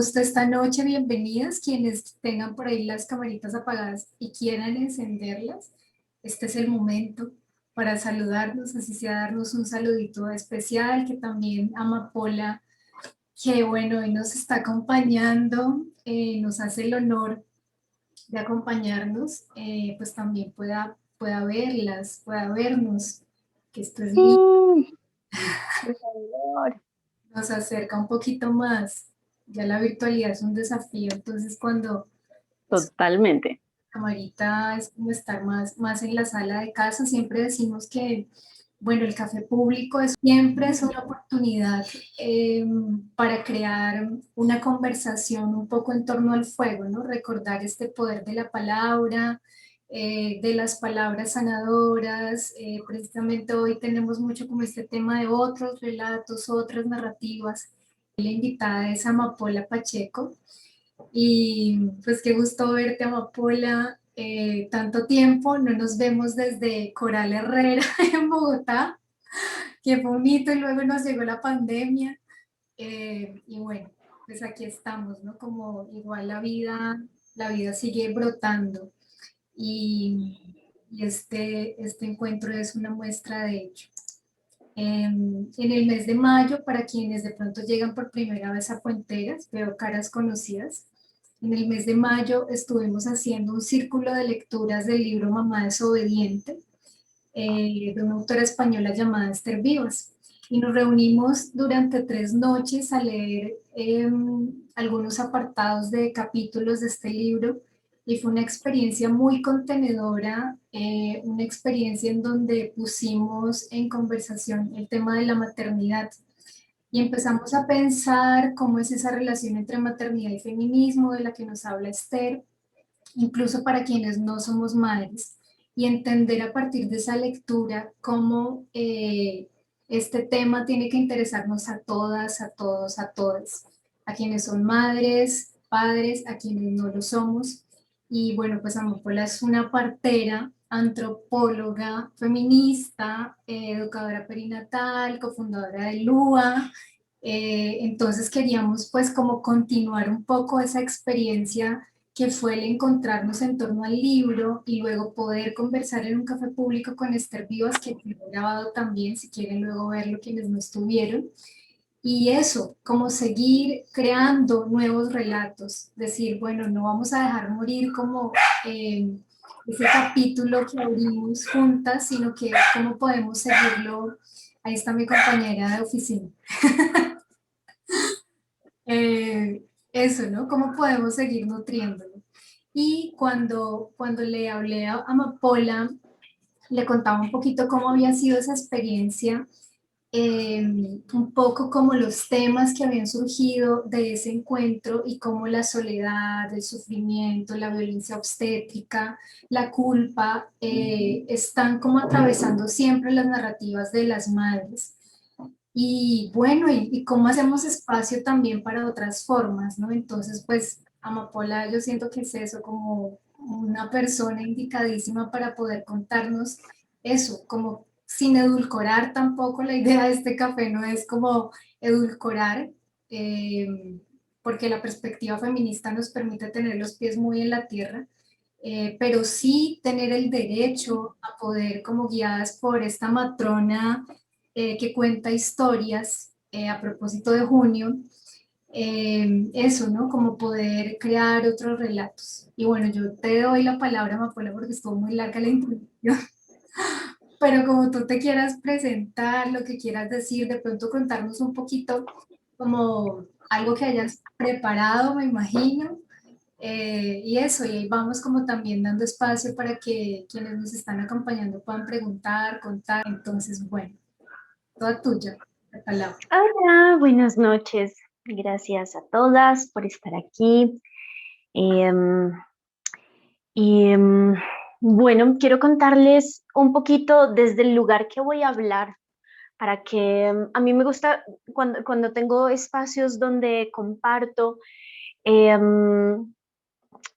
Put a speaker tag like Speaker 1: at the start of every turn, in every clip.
Speaker 1: gusto esta noche. Bienvenidas quienes tengan por ahí las camaritas apagadas y quieran encenderlas. Este es el momento para saludarnos, así sea darnos un saludito especial, que también Amapola, que bueno, hoy nos está acompañando, nos hace el honor de acompañarnos, pues también pueda verlas, pueda vernos, que esto es lindo,
Speaker 2: Sí, por favor.
Speaker 1: nos acerca un poquito más. Ya la virtualidad es un desafío, entonces cuando
Speaker 2: Totalmente.
Speaker 1: camarita es como estar más en la sala de casa. Siempre decimos que, bueno, el café público siempre es una oportunidad para crear una conversación un poco en torno al fuego, ¿no? Recordar este poder de la palabra, de las palabras sanadoras. Precisamente hoy tenemos mucho como este tema de otros relatos, otras narrativas. La invitada es Amapola Pacheco. Y pues qué gusto verte, Amapola. Tanto tiempo, no nos vemos desde Coral Herrera en Bogotá, que fue un hito y luego nos llegó la pandemia. Y bueno, pues aquí estamos, ¿no? Como igual la vida sigue brotando y este encuentro es una muestra de ello. En el mes de mayo, para quienes de pronto llegan por primera vez a Puenteras, veo caras conocidas. En el mes de mayo estuvimos haciendo un círculo de lecturas del libro Mamá desobediente, de una autora española llamada Esther Vivas. Y nos reunimos durante 3 noches a leer algunos apartados de capítulos de este libro y fue una experiencia muy contenedora, una experiencia en donde pusimos en conversación el tema de la maternidad y empezamos a pensar cómo es esa relación entre maternidad y feminismo de la que nos habla Esther, incluso para quienes no somos madres, y entender a partir de esa lectura cómo este tema tiene que interesarnos a todas, a todos, a todas, a quienes son madres, padres, a quienes no lo somos. Y bueno, pues Amapola es una partera, antropóloga, feminista, educadora perinatal, cofundadora de LUA. Entonces queríamos pues como continuar un poco esa experiencia que fue el encontrarnos en torno al libro y luego poder conversar en un café público con Esther Vivas, que quedó grabado también, si quieren luego verlo quienes no estuvieron. Y eso, como seguir creando nuevos relatos, decir, bueno, no vamos a dejar morir como ese capítulo que abrimos juntas, sino que cómo podemos seguirlo. Ahí está mi compañera de oficina. Eso, ¿no? ¿Cómo podemos seguir nutriéndolo? Y cuando le hablé a Amapola, le contaba un poquito cómo había sido esa experiencia, un poco como los temas que habían surgido de ese encuentro y cómo la soledad, el sufrimiento, la violencia obstétrica, la culpa, están como atravesando siempre las narrativas de las madres. Y bueno, y cómo hacemos espacio también para otras formas, ¿no? Entonces, pues, Amapola, yo siento que es eso, como una persona indicadísima para poder contarnos eso, como sin edulcorar tampoco. La idea de este café no es como edulcorar, eh, porque la perspectiva feminista nos permite tener los pies muy en la tierra, pero sí tener el derecho a poder, como guiadas por esta matrona que cuenta historias, a propósito de junio, eso, ¿no? Como poder crear otros relatos. Y bueno, yo te doy la palabra, Mapola, porque estuvo muy larga la introducción, pero como tú te quieras presentar, lo que quieras decir, de pronto contarnos un poquito como algo que hayas preparado, me imagino, y eso, y ahí vamos como también dando espacio para que quienes nos están acompañando puedan preguntar, contar. Entonces, bueno, toda tuya, la palabra.
Speaker 2: Hola, buenas noches. Gracias a todas por estar aquí. Em, y bueno, quiero contarles un poquito desde el lugar que voy a hablar, para que a mí me gusta cuando tengo espacios donde comparto, em,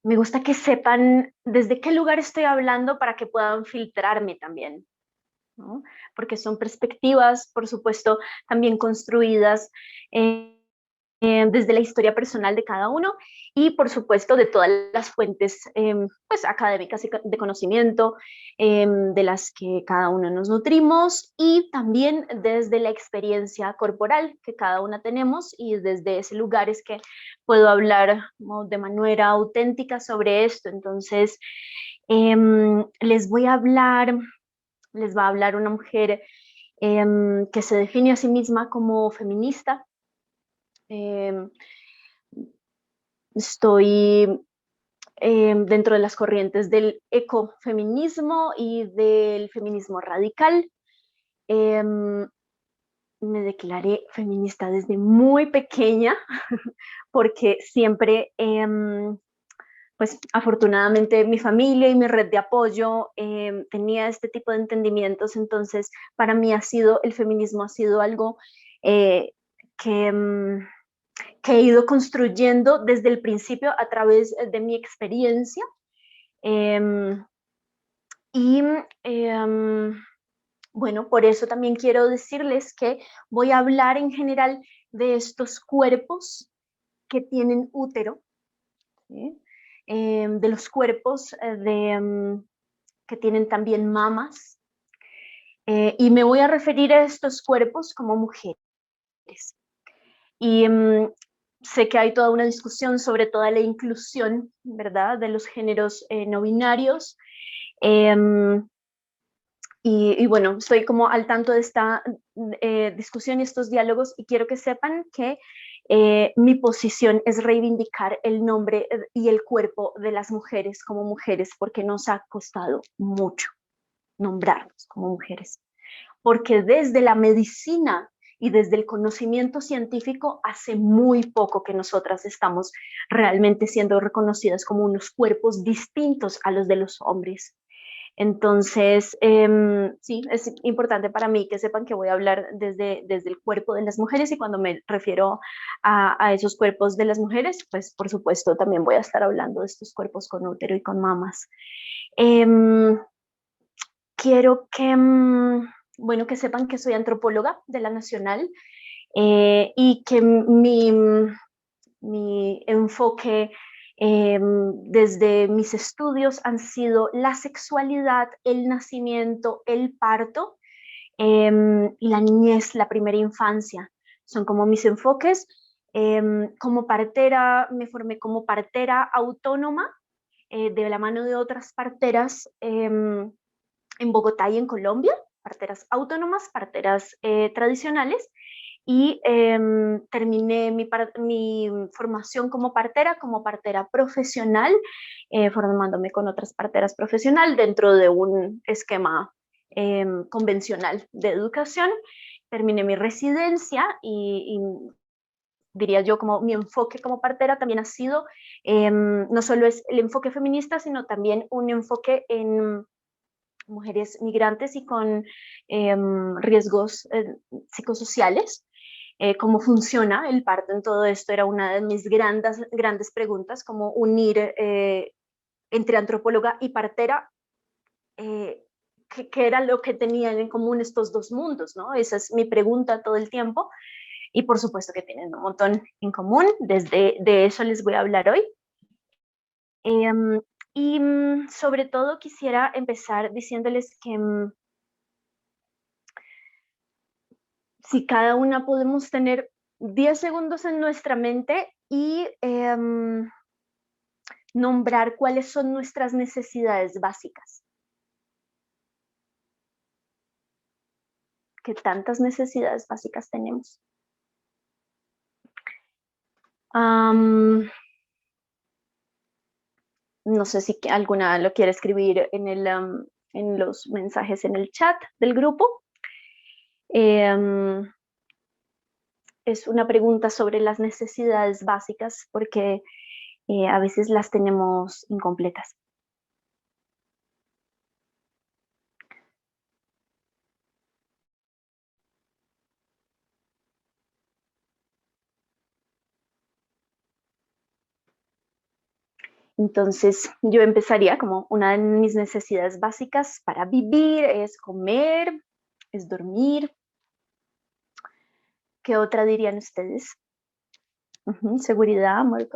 Speaker 2: me gusta que sepan desde qué lugar estoy hablando para que puedan filtrarme también, ¿no? Porque son perspectivas, por supuesto, también construidas desde la historia personal de cada uno y, por supuesto, de todas las fuentes pues, académicas y de conocimiento de las que cada uno nos nutrimos y también desde la experiencia corporal que cada una tenemos y desde ese lugar es que puedo hablar de manera auténtica sobre esto. Entonces, les va a hablar una mujer que se define a sí misma como feminista. Estoy dentro de las corrientes del ecofeminismo y del feminismo radical. Me declaré feminista desde muy pequeña porque siempre, pues afortunadamente mi familia y mi red de apoyo tenía este tipo de entendimientos, entonces para mí el feminismo ha sido algo que que he ido construyendo desde el principio a través de mi experiencia. Y bueno, por eso también quiero decirles que voy a hablar en general de estos cuerpos que tienen útero, ¿sí? De los cuerpos que tienen también mamas, y me voy a referir a estos cuerpos como mujeres. Y sé que hay toda una discusión sobre toda la inclusión, ¿verdad?, de los géneros no binarios. Y bueno, estoy como al tanto de esta discusión y estos diálogos y quiero que sepan que mi posición es reivindicar el nombre y el cuerpo de las mujeres como mujeres porque nos ha costado mucho nombrarnos como mujeres. Porque desde la medicina y desde el conocimiento científico hace muy poco que nosotras estamos realmente siendo reconocidas como unos cuerpos distintos a los de los hombres. Entonces, sí, es importante para mí que sepan que voy a hablar desde el cuerpo de las mujeres y cuando me refiero a esos cuerpos de las mujeres, pues por supuesto también voy a estar hablando de estos cuerpos con útero y con mamas. Quiero que, bueno, que sepan que soy antropóloga de la Nacional y que mi enfoque desde mis estudios han sido la sexualidad, el nacimiento, el parto y la niñez, la primera infancia. Son como mis enfoques. Como partera, me formé como partera autónoma de la mano de otras parteras en Bogotá y en Colombia, parteras autónomas, parteras tradicionales, y terminé mi formación como partera profesional, formándome con otras parteras profesionales dentro de un esquema convencional de educación. Terminé mi residencia y diría yo como mi enfoque como partera también ha sido, no solo es el enfoque feminista, sino también un enfoque en mujeres migrantes y con riesgos psicosociales. Cómo funciona el parto en todo esto era una de mis grandes preguntas, cómo unir entre antropóloga y partera, qué era lo que tenían en común estos dos mundos, ¿no? Esa es mi pregunta todo el tiempo y por supuesto que tienen un montón en común, de eso les voy a hablar hoy. Y sobre todo quisiera empezar diciéndoles que si cada una podemos tener 10 segundos en nuestra mente y nombrar cuáles son nuestras necesidades básicas. ¿Qué tantas necesidades básicas tenemos? No sé si alguna lo quiere escribir en los mensajes en el chat del grupo. Es una pregunta sobre las necesidades básicas porque a veces las tenemos incompletas. Entonces yo empezaría como una de mis necesidades básicas para vivir es comer, es dormir. ¿Qué otra dirían ustedes? Seguridad, amor,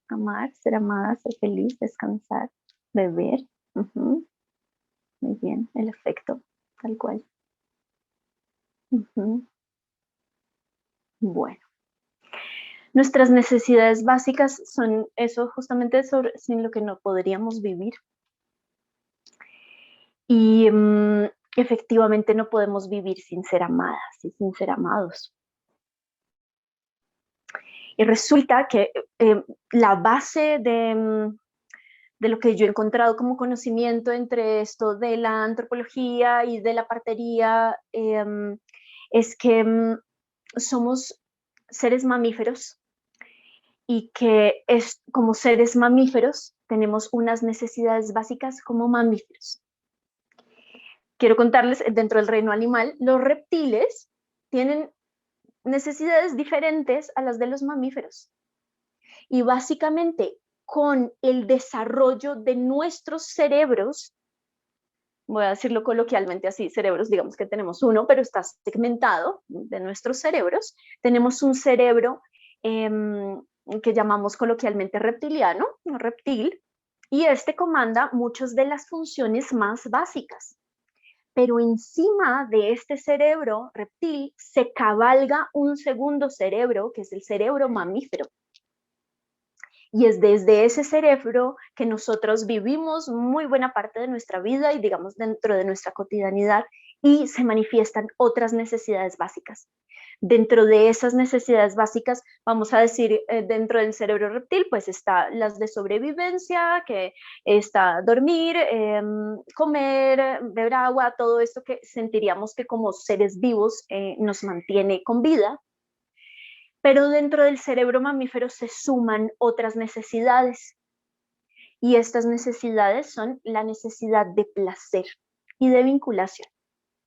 Speaker 2: amar, ser amada, ser feliz, descansar, beber. Muy bien, el afecto, tal cual. Bueno, nuestras necesidades básicas son eso, justamente sin lo que no podríamos vivir. Y efectivamente no podemos vivir sin ser amadas y sin ser amados. Y resulta que la base de lo que yo he encontrado como conocimiento entre esto de la antropología y de la partería es que somos seres mamíferos y que como seres mamíferos tenemos unas necesidades básicas como mamíferos. Quiero contarles, dentro del reino animal, los reptiles tienen necesidades diferentes a las de los mamíferos. Y básicamente, con el desarrollo de nuestros cerebros, voy a decirlo coloquialmente así, cerebros, digamos que tenemos uno, pero está segmentado de nuestros cerebros. Tenemos un cerebro que llamamos coloquialmente reptiliano, o reptil, y este comanda muchas de las funciones más básicas. Pero encima de este cerebro reptil se cabalga un segundo cerebro, que es el cerebro mamífero. Y es desde ese cerebro que nosotros vivimos muy buena parte de nuestra vida y digamos dentro de nuestra cotidianidad y se manifiestan otras necesidades básicas. Dentro de esas necesidades básicas, vamos a decir, dentro del cerebro reptil, pues está las de sobrevivencia, que está dormir, comer, beber agua, todo esto que sentiríamos que como seres vivos nos mantiene con vida. Pero dentro del cerebro mamífero se suman otras necesidades. Y estas necesidades son la necesidad de placer y de vinculación,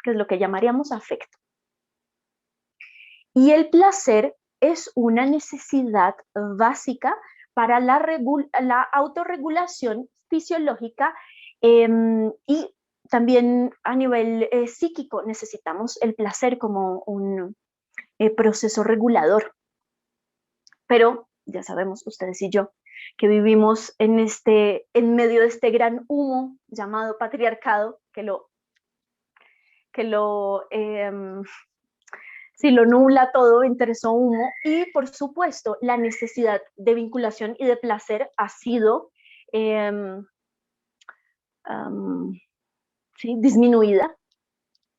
Speaker 2: que es lo que llamaríamos afecto. Y el placer es una necesidad básica para la autorregulación fisiológica y también a nivel psíquico necesitamos el placer como un proceso regulador. Pero ya sabemos, ustedes y yo, que vivimos en medio de este gran humo llamado patriarcado, si lo nubla todo, interesó humo, y por supuesto la necesidad de vinculación y de placer ha sido disminuida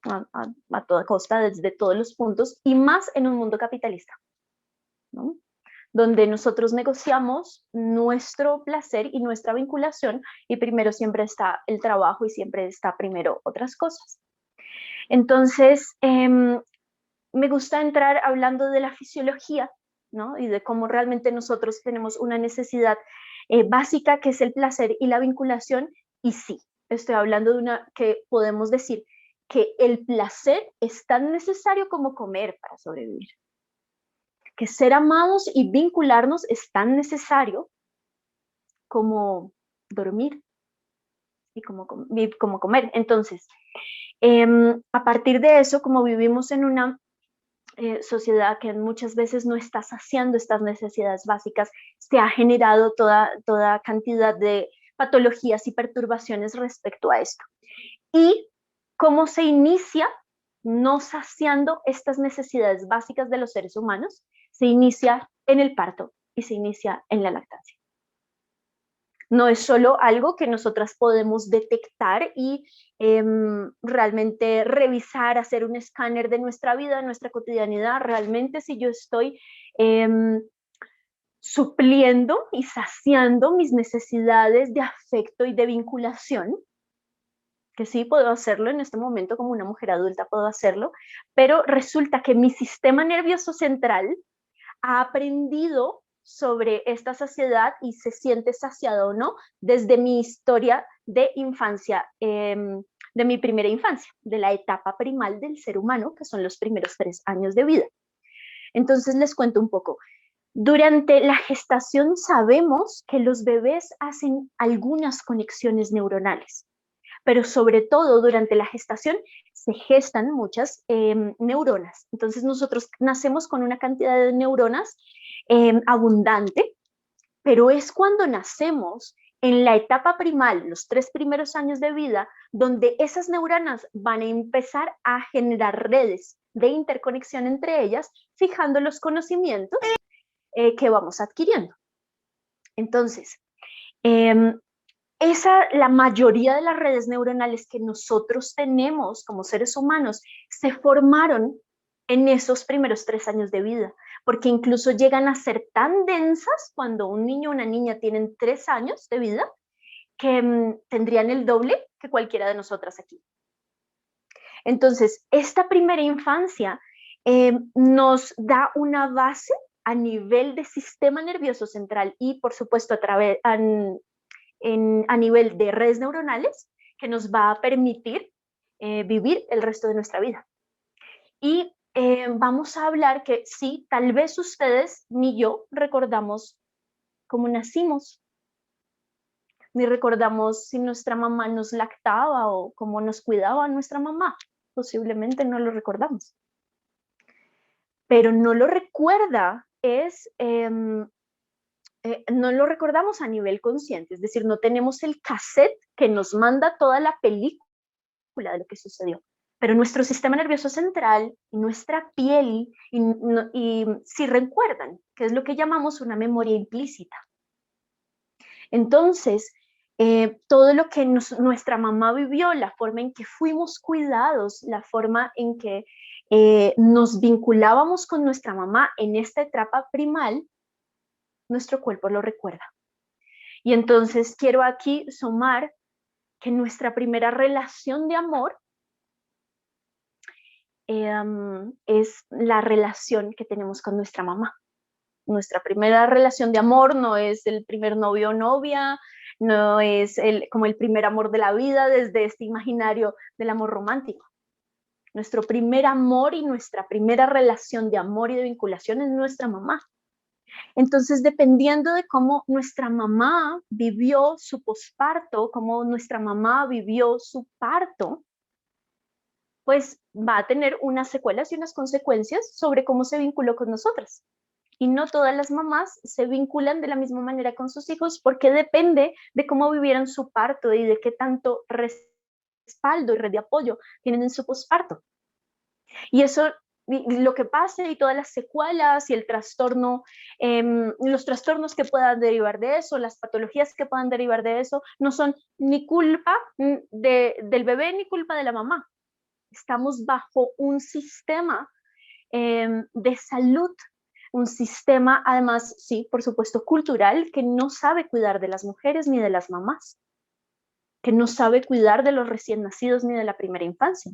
Speaker 2: a toda costa desde todos los puntos y más en un mundo capitalista, ¿no? Donde nosotros negociamos nuestro placer y nuestra vinculación y primero siempre está el trabajo y siempre está primero otras cosas. Entonces, me gusta entrar hablando de la fisiología, ¿no? Y de cómo realmente nosotros tenemos una necesidad básica que es el placer y la vinculación, y sí, estoy hablando de una que podemos decir que el placer es tan necesario como comer para sobrevivir, que ser amados y vincularnos es tan necesario como dormir y como comer. Entonces, a partir de eso, como vivimos en una sociedad que muchas veces no está saciando estas necesidades básicas, se ha generado toda cantidad de patologías y perturbaciones respecto a esto. ¿Y cómo se inicia no saciando estas necesidades básicas de los seres humanos? Se inicia en el parto y se inicia en la lactancia. No es solo algo que nosotras podemos detectar y realmente revisar, hacer un escáner de nuestra vida, de nuestra cotidianidad. Realmente si yo estoy supliendo y saciando mis necesidades de afecto y de vinculación, que sí puedo hacerlo en este momento como una mujer adulta, puedo hacerlo, pero resulta que mi sistema nervioso central ha aprendido sobre esta saciedad y se siente saciado o no desde mi historia de infancia, de mi primera infancia, de la etapa primal del ser humano, que son los primeros 3 años de vida. Entonces les cuento un poco. Durante la gestación sabemos que los bebés hacen algunas conexiones neuronales, pero sobre todo durante la gestación se gestan muchas neuronas. Entonces nosotros nacemos con una cantidad de neuronas abundante, pero es cuando nacemos en la etapa primal, los 3 primeros años de vida, donde esas neuronas van a empezar a generar redes de interconexión entre ellas, fijando los conocimientos que vamos adquiriendo. Entonces, la mayoría de las redes neuronales que nosotros tenemos como seres humanos se formaron en esos primeros 3 años de vida, porque incluso llegan a ser tan densas cuando un niño o una niña tienen 3 años de vida, que tendrían el doble que cualquiera de nosotras aquí. Entonces, esta primera infancia nos da una base a nivel de sistema nervioso central y, por supuesto, a nivel de redes neuronales, que nos va a permitir vivir el resto de nuestra vida. Y vamos a hablar que sí, tal vez ustedes ni yo recordamos cómo nacimos, ni recordamos si nuestra mamá nos lactaba o cómo nos cuidaba nuestra mamá. Posiblemente no lo recordamos. Pero no lo recuerda no lo recordamos a nivel consciente, es decir, no tenemos el cassette que nos manda toda la película de lo que sucedió. Pero nuestro sistema nervioso central, nuestra piel, y sí recuerdan, que es lo que llamamos una memoria implícita. Entonces, todo lo que nuestra mamá vivió, la forma en que fuimos cuidados, la forma en que nos vinculábamos con nuestra mamá en esta etapa primal, nuestro cuerpo lo recuerda. Y entonces quiero aquí sumar que nuestra primera relación de amor es la relación que tenemos con nuestra mamá. Nuestra primera relación de amor no es el primer novio o novia, no es como el primer amor de la vida desde este imaginario del amor romántico. Nuestro primer amor y nuestra primera relación de amor y de vinculación es nuestra mamá. Entonces, dependiendo de cómo nuestra mamá vivió su posparto, cómo nuestra mamá vivió su parto, pues va a tener unas secuelas y unas consecuencias sobre cómo se vinculó con nosotras. Y no todas las mamás se vinculan de la misma manera con sus hijos porque depende de cómo vivieron su parto y de qué tanto respaldo y red de apoyo tienen en su posparto. Y eso, lo que pase y todas las secuelas y el trastorno, los trastornos que puedan derivar de eso, las patologías que puedan derivar de eso, no son ni culpa del bebé ni culpa de la mamá. Estamos bajo un sistema de salud, un sistema además, sí, por supuesto, cultural, que no sabe cuidar de las mujeres ni de las mamás, que no sabe cuidar de los recién nacidos ni de la primera infancia.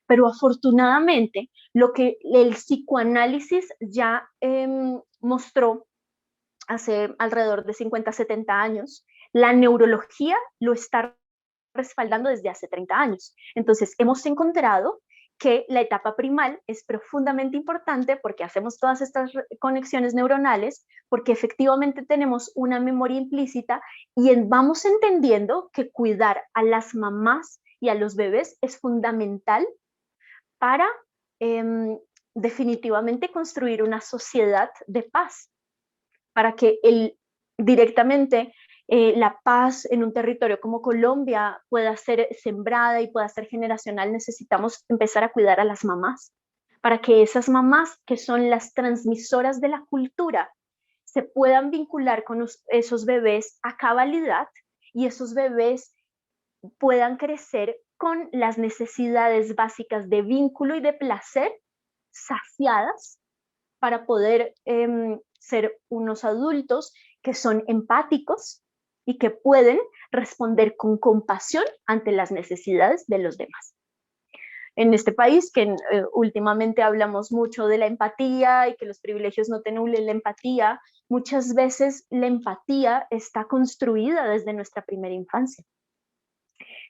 Speaker 2: Pero afortunadamente, lo que el psicoanálisis ya mostró hace alrededor de 50, 70 años, la neurología lo está respaldando desde hace 30 años. Entonces, hemos encontrado que la etapa primal es profundamente importante porque hacemos todas estas conexiones neuronales, porque efectivamente tenemos una memoria implícita y vamos entendiendo que cuidar a las mamás y a los bebés es fundamental para definitivamente construir una sociedad de paz, para que directamente la paz en un territorio como Colombia pueda ser sembrada y pueda ser generacional. Necesitamos empezar a cuidar a las mamás, para que esas mamás que son las transmisoras de la cultura se puedan vincular con esos bebés a cabalidad y esos bebés puedan crecer con las necesidades básicas de vínculo y de placer saciadas para poder ser unos adultos que son empáticos y que pueden responder con compasión ante las necesidades de los demás. En este país, que últimamente hablamos mucho de la empatía y que los privilegios no te anulen la empatía, muchas veces la empatía está construida desde nuestra primera infancia.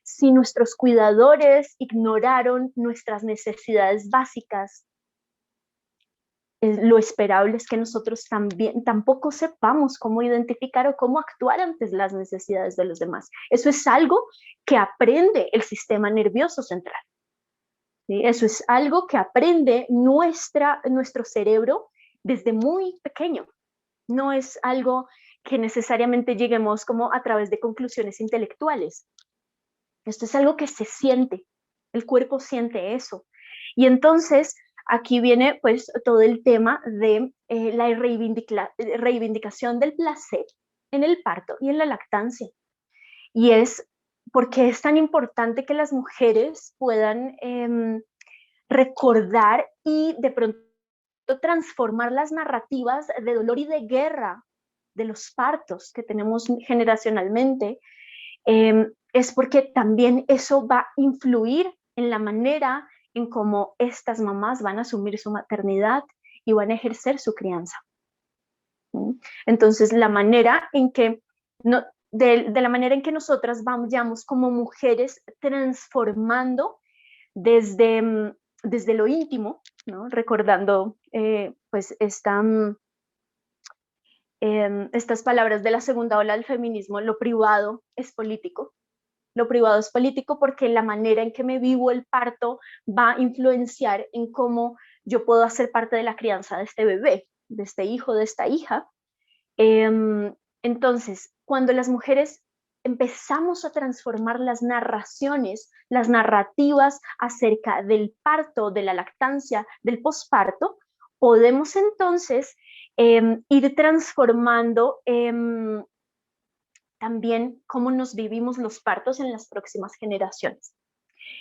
Speaker 2: Si nuestros cuidadores ignoraron nuestras necesidades básicas, lo esperable es que nosotros tampoco sepamos cómo identificar o cómo actuar ante las necesidades de los demás. Eso es algo que aprende el sistema nervioso central. ¿Sí? Eso es algo que aprende nuestro cerebro desde muy pequeño. No es algo que necesariamente lleguemos como a través de conclusiones intelectuales. Esto es algo que se siente, el cuerpo siente eso. Y entonces aquí viene pues todo el tema de la reivindicación del placer en el parto y en la lactancia. Y es porque es tan importante que las mujeres puedan recordar y de pronto transformar las narrativas de dolor y de guerra de los partos que tenemos generacionalmente, es porque también eso va a influir en la manera en cómo estas mamás van a asumir su maternidad y van a ejercer su crianza. Entonces, la manera en que, no, de la manera en que nosotras vamos como mujeres transformando desde lo íntimo, ¿no? Recordando pues estas palabras de la segunda ola del feminismo, lo privado es político. Lo privado es político porque la manera en que me vivo el parto va a influenciar en cómo yo puedo hacer parte de la crianza de este bebé, de este hijo, de esta hija. Entonces, cuando las mujeres empezamos a transformar las narraciones, las narrativas acerca del parto, de la lactancia, del posparto, podemos entonces ir transformando también cómo nos vivimos los partos en las próximas generaciones.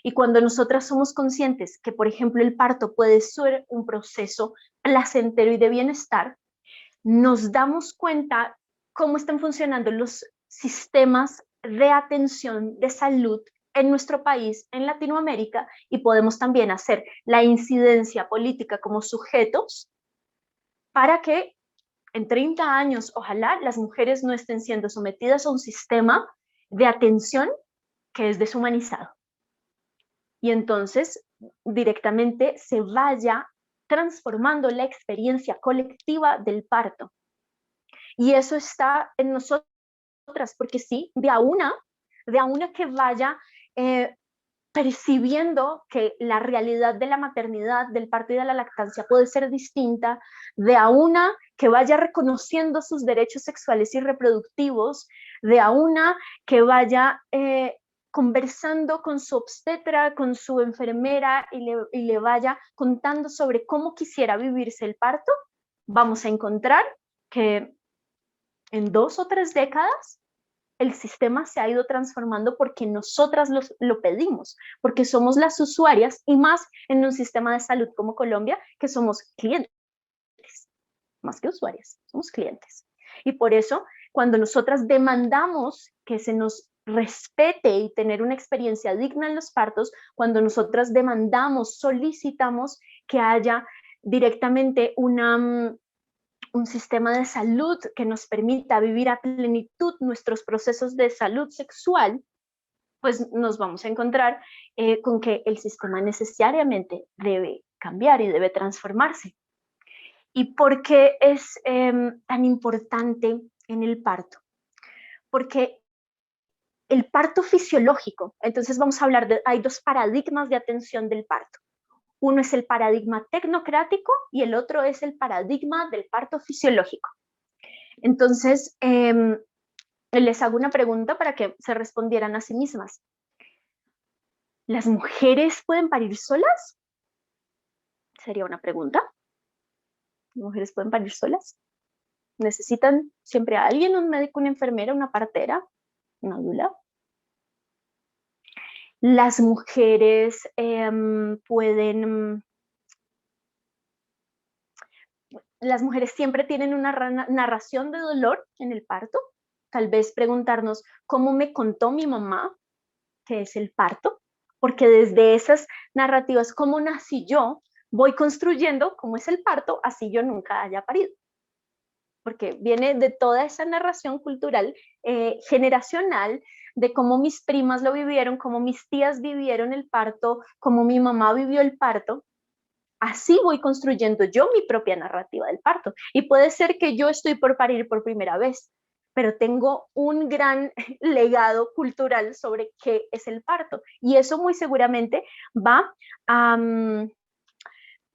Speaker 2: Y cuando nosotras somos conscientes que, por ejemplo, el parto puede ser un proceso placentero y de bienestar, nos damos cuenta cómo están funcionando los sistemas de atención de salud en nuestro país, en Latinoamérica, y podemos también hacer la incidencia política como sujetos para que en 30 años, ojalá, las mujeres no estén siendo sometidas a un sistema de atención que es deshumanizado. Y entonces directamente se vaya transformando la experiencia colectiva del parto. Y eso está en nosotras, porque sí, de a una que vaya percibiendo que la realidad de la maternidad, del parto y de la lactancia puede ser distinta, de a una que vaya reconociendo sus derechos sexuales y reproductivos, de a una que vaya conversando con su obstetra, con su enfermera y le vaya contando sobre cómo quisiera vivirse el parto, vamos a encontrar que en 2 o 3 décadas el sistema se ha ido transformando porque nosotras lo pedimos, porque somos las usuarias y más en un sistema de salud como Colombia, que somos clientes, más que usuarias, somos clientes. Y por eso, cuando nosotras demandamos que se nos respete y tener una experiencia digna en los partos, cuando nosotras demandamos, solicitamos que haya directamente un sistema de salud que nos permita vivir a plenitud nuestros procesos de salud sexual, pues nos vamos a encontrar con que el sistema necesariamente debe cambiar y debe transformarse. ¿Y por qué es tan importante en el parto? Porque el parto fisiológico, entonces vamos a hablar hay 2 paradigmas de atención del parto. Uno es el paradigma tecnocrático y el otro es el paradigma del parto fisiológico. Entonces, les hago una pregunta para que se respondieran a sí mismas. ¿Las mujeres pueden parir solas? Sería una pregunta. ¿Las mujeres pueden parir solas? ¿Necesitan siempre a alguien, un médico, una enfermera, una partera, una dula? Las mujeres pueden... Las mujeres siempre tienen una narración de dolor en el parto. Tal vez preguntarnos cómo me contó mi mamá que es el parto, porque desde esas narrativas, cómo nací yo, voy construyendo cómo es el parto, así yo nunca haya parido. Porque viene de toda esa narración cultural generacional de cómo mis primas lo vivieron, cómo mis tías vivieron el parto, cómo mi mamá vivió el parto. Así voy construyendo yo mi propia narrativa del parto. Y puede ser que yo estoy por parir por primera vez, pero tengo un gran legado cultural sobre qué es el parto. Y eso muy seguramente va a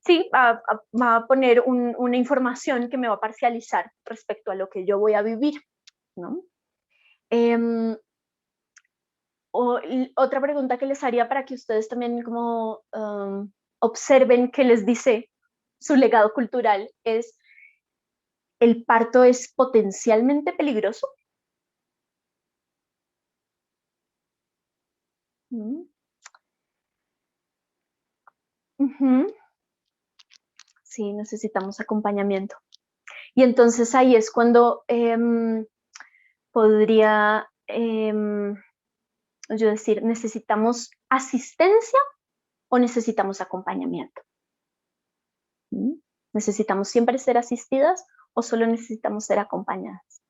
Speaker 2: sí, va a poner una información que me va a parcializar respecto a lo que yo voy a vivir, ¿no? Otra pregunta que les haría para que ustedes también como observen qué les dice su legado cultural es, ¿el parto es potencialmente peligroso? Mm. Ujú. Sí, necesitamos acompañamiento. Y entonces ahí es cuando podría yo decir, ¿necesitamos asistencia o necesitamos acompañamiento? ¿Mm? ¿Necesitamos siempre ser asistidas o solo necesitamos ser acompañadas?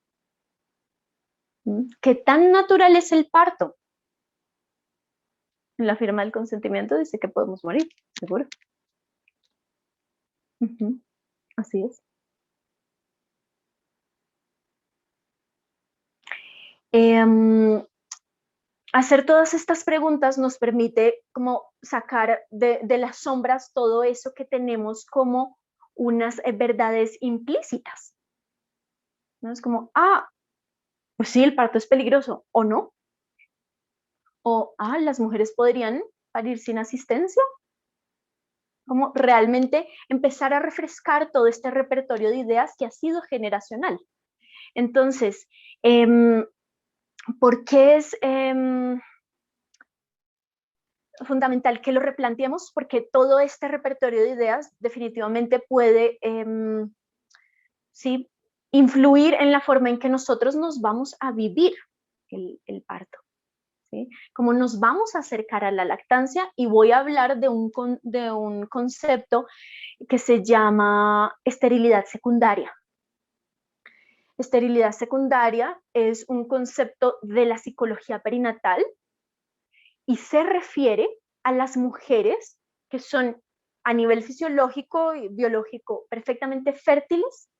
Speaker 2: ¿Mm? ¿Qué tan natural es el parto? En la firma del consentimiento dice que podemos morir, seguro. Ujú. Así es. Hacer todas estas preguntas nos permite como sacar de las sombras todo eso que tenemos como unas verdades implícitas, ¿no? Es como, pues sí, el parto es peligroso, o no, o, las mujeres podrían parir sin asistencia, como realmente empezar a refrescar todo este repertorio de ideas que ha sido generacional. Entonces, ¿por qué es fundamental que lo replanteemos? Porque todo este repertorio de ideas definitivamente puede ¿sí? influir en la forma en que nosotros nos vamos a vivir el parto. ¿Sí? Cómo nos vamos a acercar a la lactancia, y voy a hablar de un concepto que se llama esterilidad secundaria. Esterilidad secundaria es un concepto de la psicología perinatal y se refiere a las mujeres que son a nivel fisiológico y biológico perfectamente fértiles,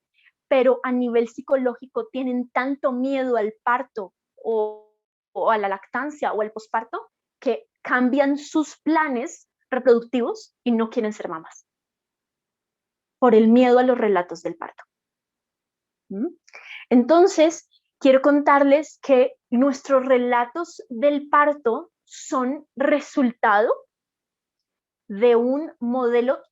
Speaker 2: pero a nivel psicológico tienen tanto miedo al parto o a la lactancia o al posparto que cambian sus planes reproductivos y no quieren ser mamás por el miedo a los relatos del parto. ¿Mm? Entonces, quiero contarles que nuestros relatos del parto son resultado de un modelo,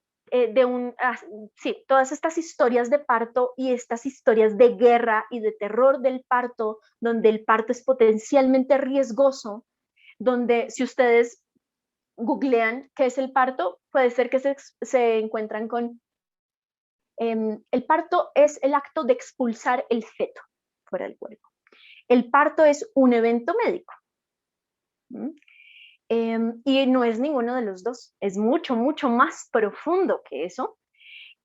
Speaker 2: sí, todas estas historias de parto y estas historias de guerra y de terror del parto, donde el parto es potencialmente riesgoso, donde si ustedes googlean qué es el parto, puede ser que se encuentran con el parto es el acto de expulsar el feto fuera del cuerpo. El parto es un evento médico. ¿Mm? Y no es ninguno de los dos, es mucho, mucho más profundo que eso.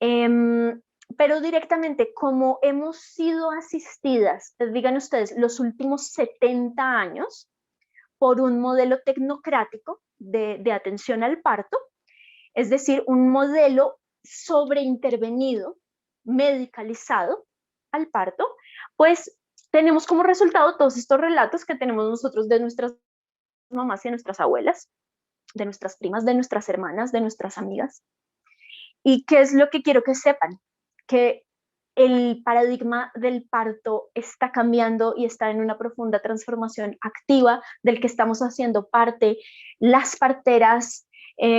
Speaker 2: Pero directamente, como hemos sido asistidas, digan ustedes, los últimos 70 años por un modelo tecnocrático de atención al parto, es decir, un modelo sobreintervenido, medicalizado al parto, pues tenemos como resultado todos estos relatos que tenemos nosotros de nuestras mamás y de nuestras abuelas, de nuestras primas, de nuestras hermanas, de nuestras amigas. ¿Y qué es lo que quiero que sepan? Que el paradigma del parto está cambiando y está en una profunda transformación activa del que estamos haciendo parte las parteras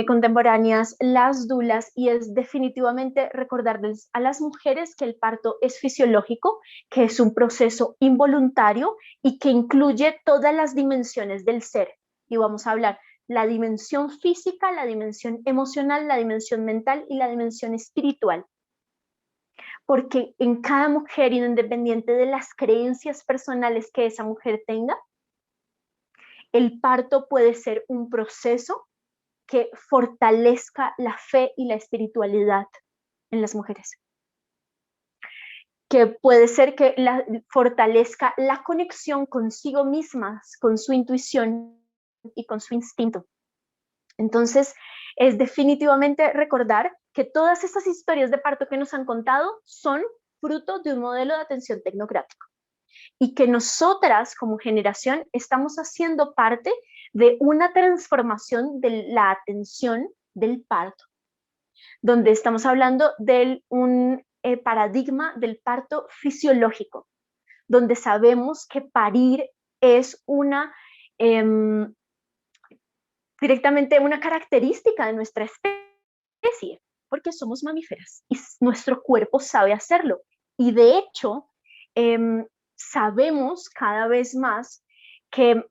Speaker 2: contemporáneas, las dulas, y es definitivamente recordarles a las mujeres que el parto es fisiológico, que es un proceso involuntario y que incluye todas las dimensiones del ser. Y vamos a hablar la dimensión física, la dimensión emocional, la dimensión mental y la dimensión espiritual. Porque en cada mujer, independiente de las creencias personales que esa mujer tenga, el parto puede ser un proceso que fortalezca la fe y la espiritualidad en las mujeres. Que puede ser que fortalezca la conexión consigo mismas, con su intuición y con su instinto. Entonces, es definitivamente recordar que todas estas historias de parto que nos han contado son fruto de un modelo de atención tecnocrático y que nosotras como generación estamos haciendo parte de una transformación de la atención del parto. donde estamos hablando de un paradigma del parto fisiológico, donde sabemos que parir es directamente una característica de nuestra especie, porque somos mamíferas y nuestro cuerpo sabe hacerlo. Y de hecho, sabemos cada vez más que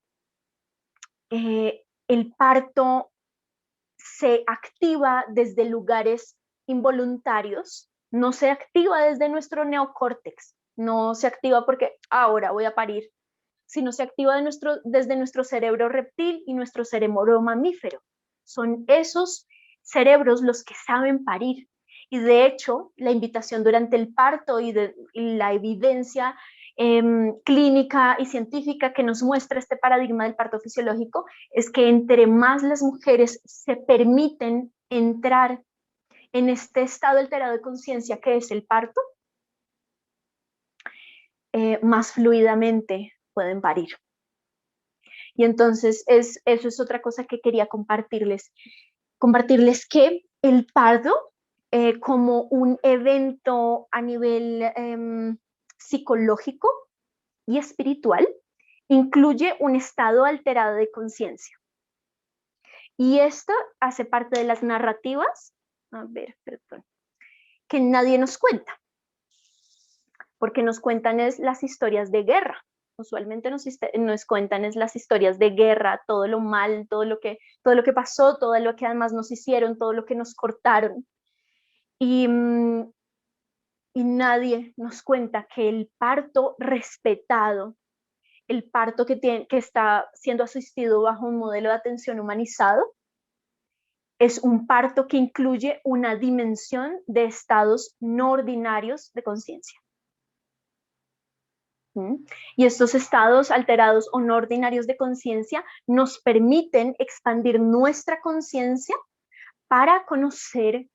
Speaker 2: el parto se activa desde lugares involuntarios, no se activa desde nuestro neocórtex, no se activa porque ahora voy a parir, sino se activa desde nuestro cerebro reptil y nuestro cerebro mamífero. Son esos cerebros los que saben parir. Y de hecho, la invitación durante el parto y la evidencia clínica y científica que nos muestra este paradigma del parto fisiológico es que entre más las mujeres se permiten entrar en este estado alterado de conciencia que es el parto, más fluidamente pueden parir. Y entonces eso es otra cosa que quería compartirles que el parto como un evento a nivel psicológico y espiritual incluye un estado alterado de conciencia. Y esto hace parte de las narrativas, que nadie nos cuenta, porque nos cuentan es las historias de guerra. Usualmente nos cuentan es las historias de guerra, todo lo mal, todo lo que pasó, todo lo que además nos hicieron, todo lo que nos cortaron. Y nadie nos cuenta que el parto respetado, el parto que está siendo asistido bajo un modelo de atención humanizado, es un parto que incluye una dimensión de estados no ordinarios de conciencia. Y estos estados alterados o no ordinarios de conciencia nos permiten expandir nuestra conciencia para conocer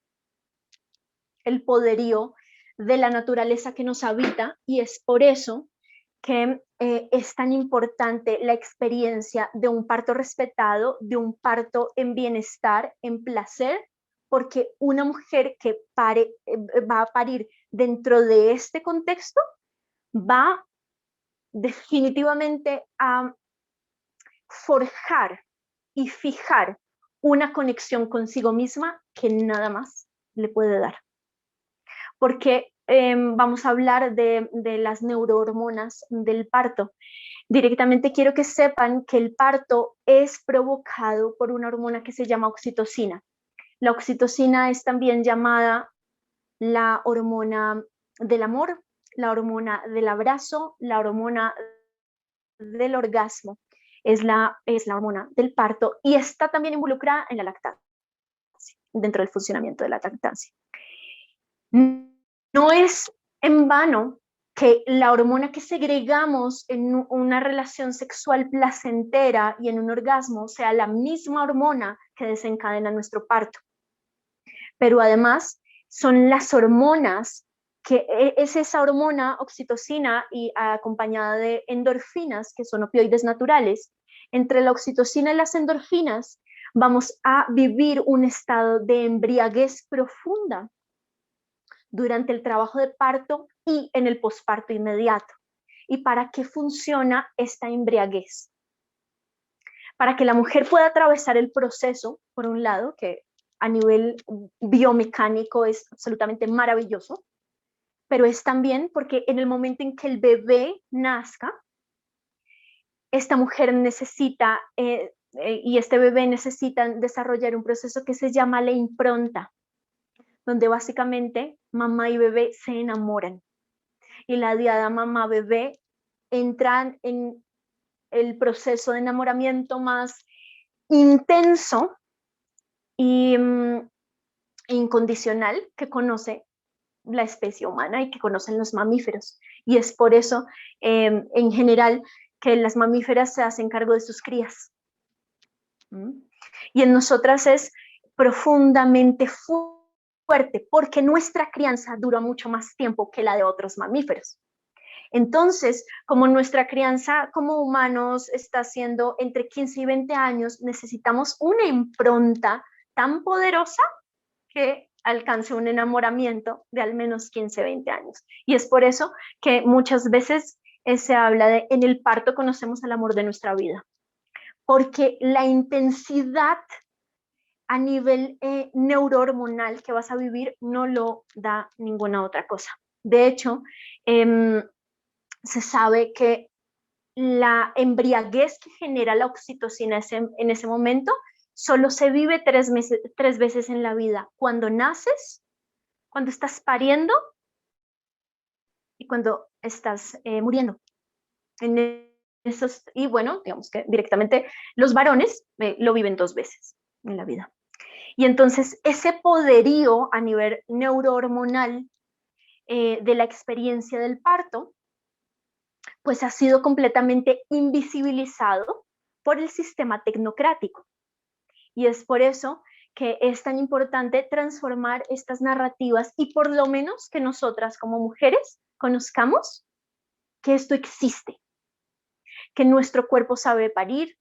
Speaker 2: el poderío de la naturaleza que nos habita, y es por eso que es tan importante la experiencia de un parto respetado, de un parto en bienestar, en placer, porque una mujer que va a parir dentro de este contexto va definitivamente a forjar y fijar una conexión consigo misma que nada más le puede dar. Porque vamos a hablar de las neurohormonas del parto. Directamente quiero que sepan que el parto es provocado por una hormona que se llama oxitocina. La oxitocina es también llamada la hormona del amor, la hormona del abrazo, la hormona del orgasmo. Es la hormona del parto y está también involucrada en la lactancia, dentro del funcionamiento de la lactancia. No es en vano que la hormona que segregamos en una relación sexual placentera y en un orgasmo sea la misma hormona que desencadena nuestro parto. Pero además son las hormonas que es esa hormona oxitocina y acompañada de endorfinas, que son opioides naturales. Entre la oxitocina y las endorfinas vamos a vivir un estado de embriaguez profunda durante el trabajo de parto y en el posparto inmediato. ¿Y para qué funciona esta embriaguez? Para que la mujer pueda atravesar el proceso, por un lado, que a nivel biomecánico es absolutamente maravilloso, pero es también porque en el momento en que el bebé nazca, esta mujer necesita, y este bebé necesita desarrollar un proceso que se llama la impronta, donde básicamente mamá y bebé se enamoran. Y la diada mamá-bebé entran en el proceso de enamoramiento más intenso y incondicional que conoce la especie humana y que conocen los mamíferos. Y es por eso, en general, que las mamíferas se hacen cargo de sus crías. Y en nosotras es profundamente fuerte, porque nuestra crianza dura mucho más tiempo que la de otros mamíferos. Entonces, como nuestra crianza como humanos está siendo entre 15 y 20 años, necesitamos una impronta tan poderosa que alcance un enamoramiento de al menos 15, 20 años. Y es por eso que muchas veces se habla de en el parto conocemos el amor de nuestra vida, porque la intensidad a nivel neurohormonal que vas a vivir no lo da ninguna otra cosa. De hecho, se sabe que la embriaguez que genera la oxitocina en ese momento solo se vive 3 veces en la vida: cuando naces, cuando estás pariendo y cuando estás muriendo. Y bueno, digamos que directamente los varones lo viven 2 veces en la vida. Y entonces ese poderío a nivel neurohormonal de la experiencia del parto, pues ha sido completamente invisibilizado por el sistema tecnocrático. Y es por eso que es tan importante transformar estas narrativas y por lo menos que nosotras como mujeres conozcamos que esto existe, que nuestro cuerpo sabe parir,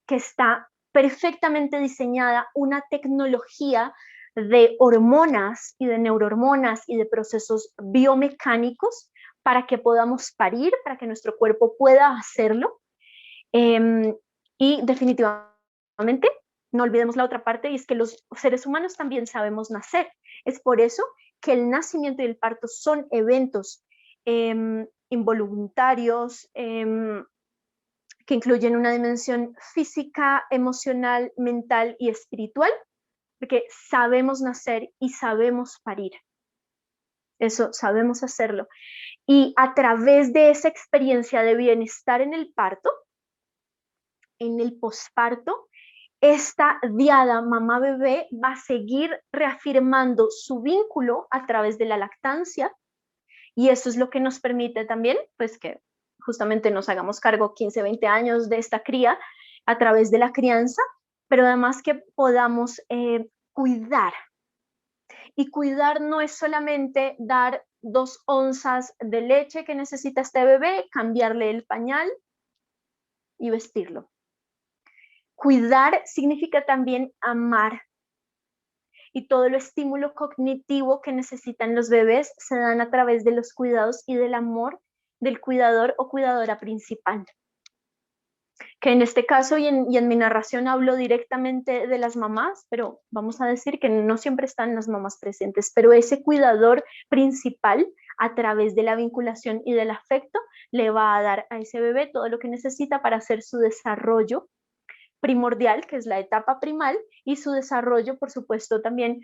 Speaker 2: que está perfectamente diseñada una tecnología de hormonas y de neurohormonas y de procesos biomecánicos para que podamos parir, para que nuestro cuerpo pueda hacerlo. Y definitivamente, no olvidemos la otra parte, y es que los seres humanos también sabemos nacer. Es por eso que el nacimiento y el parto son eventos involuntarios, que incluyen una dimensión física, emocional, mental y espiritual, porque sabemos nacer y sabemos parir. Eso sabemos hacerlo. Y a través de esa experiencia de bienestar en el parto, en el posparto, esta diada mamá-bebé va a seguir reafirmando su vínculo a través de la lactancia, y eso es lo que nos permite también, pues, que justamente nos hagamos cargo 15, 20 años de esta cría a través de la crianza, pero además que podamos cuidar. Y cuidar no es solamente dar 2 onzas de leche que necesita este bebé, cambiarle el pañal y vestirlo. Cuidar significa también amar, y todo el estímulo cognitivo que necesitan los bebés se dan a través de los cuidados y del amor del cuidador o cuidadora principal. Que en este caso y en mi narración hablo directamente de las mamás, pero vamos a decir que no siempre están las mamás presentes, pero ese cuidador principal, a través de la vinculación y del afecto, le va a dar a ese bebé todo lo que necesita para hacer su desarrollo primordial, que es la etapa primal, y su desarrollo, por supuesto, también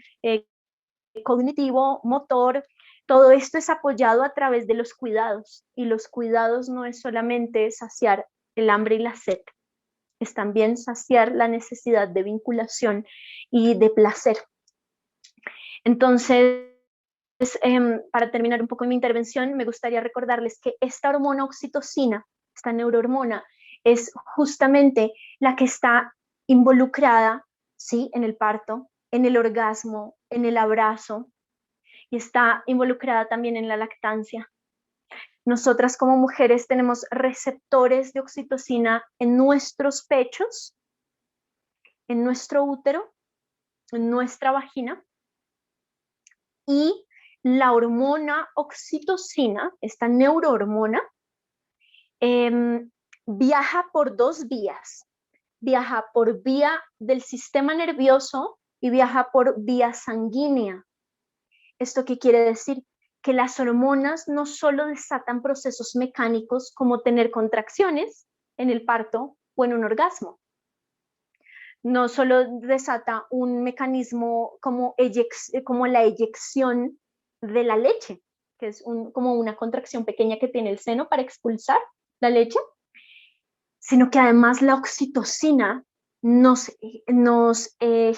Speaker 2: cognitivo, motor. Todo esto es apoyado a través de los cuidados, y los cuidados no es solamente saciar el hambre y la sed, es también saciar la necesidad de vinculación y de placer. Entonces, para terminar un poco mi intervención, me gustaría recordarles que esta hormona oxitocina, esta neurohormona, es justamente la que está involucrada, ¿sí?, en el parto, en el orgasmo, en el abrazo, y está involucrada también en la lactancia. Nosotras como mujeres tenemos receptores de oxitocina en nuestros pechos, en nuestro útero, en nuestra vagina, y la hormona oxitocina, esta neurohormona, viaja por 2 vías. Viaja por vía del sistema nervioso y viaja por vía sanguínea. ¿Esto qué quiere decir? Que las hormonas no solo desatan procesos mecánicos como tener contracciones en el parto o en un orgasmo. No solo desata un mecanismo como la eyección de la leche, que es como una contracción pequeña que tiene el seno para expulsar la leche, sino que además la oxitocina nos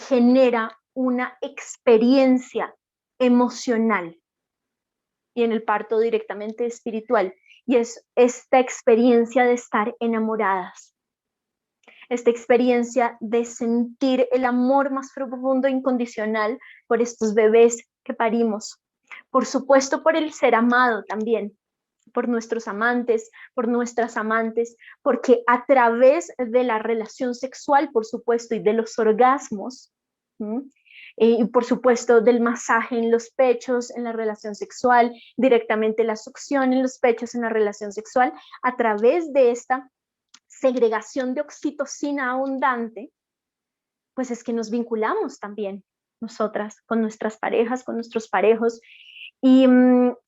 Speaker 2: genera una experiencia emocional, y en el parto directamente espiritual, y es esta experiencia de estar enamoradas, esta experiencia de sentir el amor más profundo e incondicional por estos bebés que parimos, por supuesto por el ser amado también, por nuestros amantes, por nuestras amantes, porque a través de la relación sexual, por supuesto, y de los orgasmos, y por supuesto del masaje en los pechos en la relación sexual, directamente la succión en los pechos en la relación sexual, a través de esta segregación de oxitocina abundante, pues es que nos vinculamos también nosotras con nuestras parejas, con nuestros parejos. Y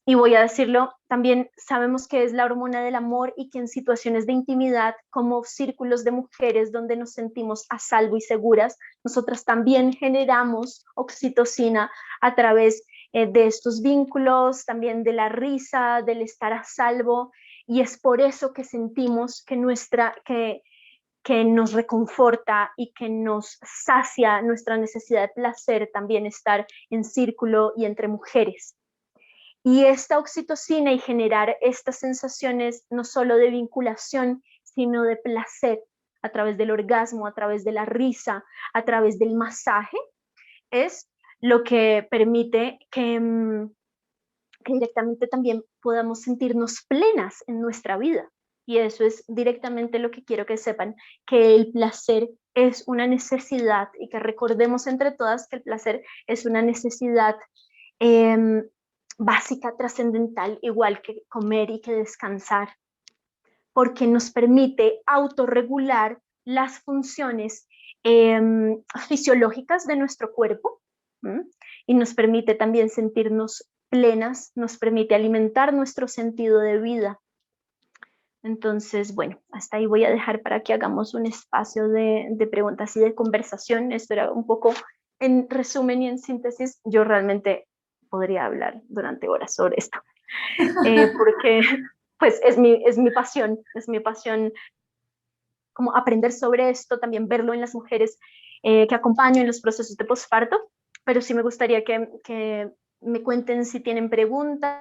Speaker 2: voy a decirlo, también sabemos que es la hormona del amor y que en situaciones de intimidad, como círculos de mujeres donde nos sentimos a salvo y seguras, nosotras también generamos oxitocina a través de estos vínculos, también de la risa, del estar a salvo, y es por eso que sentimos que nos reconforta y que nos sacia nuestra necesidad de placer también estar en círculo y entre mujeres. Y esta oxitocina y generar estas sensaciones no solo de vinculación, sino de placer a través del orgasmo, a través de la risa, a través del masaje, es lo que permite que directamente también podamos sentirnos plenas en nuestra vida. Y eso es directamente lo que quiero que sepan, que el placer es una necesidad y que recordemos entre todas que el placer es una necesidad eh, básica, trascendental, igual que comer y que descansar, porque nos permite autorregular las funciones eh, fisiológicas de nuestro cuerpo, ¿m? Y nos permite también sentirnos plenas, nos permite alimentar nuestro sentido de vida. Entonces, bueno, hasta ahí voy a dejar para que hagamos un espacio de preguntas y de conversación. Esto era un poco en resumen y en síntesis. Yo realmente podría hablar durante horas sobre esto, porque pues es mi pasión como aprender sobre esto, también verlo en las mujeres que acompaño en los procesos de posparto, pero sí me gustaría que me cuenten si tienen preguntas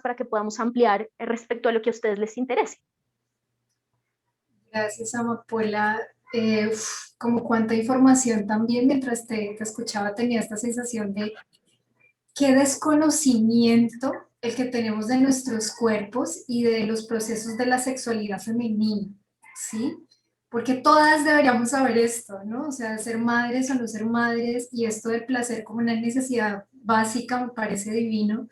Speaker 2: para que podamos ampliar respecto a lo que a ustedes les interese.
Speaker 1: Gracias, Amapola. Como cuánta información también, mientras te escuchaba tenía esta sensación de qué desconocimiento el que tenemos de nuestros cuerpos y de los procesos de la sexualidad femenina, ¿sí? Porque todas deberíamos saber esto, ¿no? O sea, ser madres o no ser madres, y esto del placer como una necesidad básica me parece divino,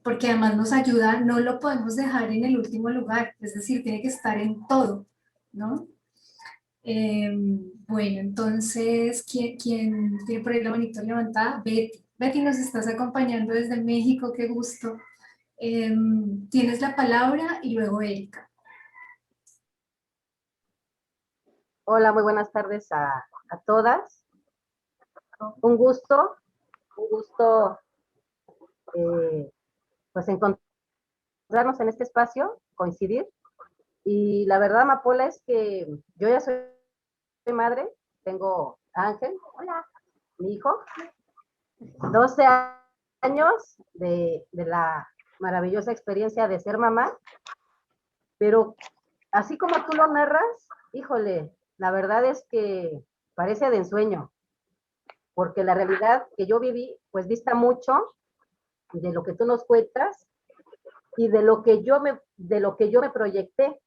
Speaker 1: porque además nos ayuda, no lo podemos dejar en el último lugar, es decir, tiene que estar en todo, ¿no? Eh, bueno, entonces, ¿quién tiene por ahí la manito levantada? Betty. Betty, nos estás acompañando desde México, qué gusto. Tienes la palabra y luego Erika.
Speaker 3: Hola, muy buenas tardes a todas. Un gusto pues encontrarnos en este espacio, coincidir. Y la verdad, Amapola, es que yo ya soy madre, tengo a Ángel, hola, mi hijo, 12 años de la maravillosa experiencia de ser mamá, pero así como tú lo narras, híjole, la verdad es que parece de ensueño, porque la realidad que yo viví, pues dista mucho de lo que tú nos cuentas y de lo que yo me proyecté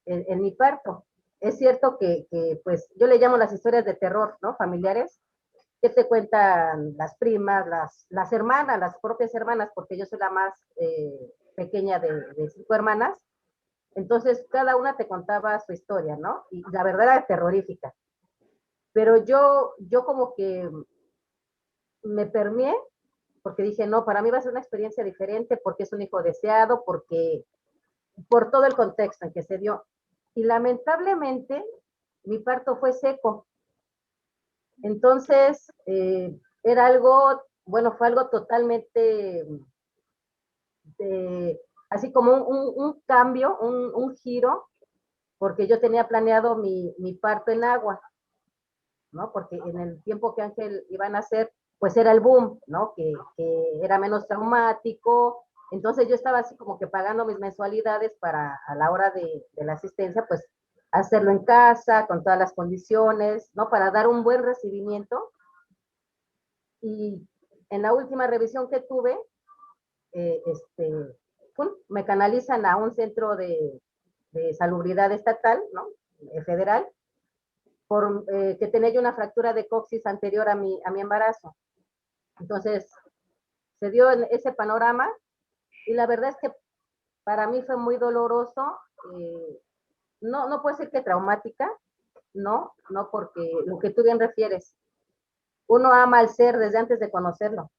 Speaker 3: en mi parto. Es cierto que, pues, yo le llamo las historias de terror, ¿no? Familiares, que te cuentan las primas, las hermanas, las propias hermanas, porque yo soy la más pequeña de 5 hermanas. Entonces, cada una te contaba su historia, ¿no? Y la verdad era terrorífica. Pero yo como que me permeé porque dije, no, para mí va a ser una experiencia diferente, porque es un hijo deseado, por todo el contexto en que se dio. Y lamentablemente, mi parto fue seco. Entonces, era algo, bueno, fue algo totalmente, así como un cambio, un giro, porque yo tenía planeado mi parto en agua, ¿no? Porque en el tiempo que Ángel iba a nacer, pues era el boom, ¿no? Que era menos traumático. Entonces yo estaba así como que pagando mis mensualidades para a la hora de la asistencia, pues hacerlo en casa, con todas las condiciones, ¿no? Para dar un buen recibimiento. Y en la última revisión que tuve, me canalizan a un centro de salubridad estatal, ¿no? Federal, que tenía yo una fractura de coxis anterior a mi embarazo. Entonces, se dio en ese panorama y la verdad es que para mí fue muy doloroso, no puedo decir que traumática, no, porque lo que tú bien refieres, uno ama al ser desde antes de conocerlo.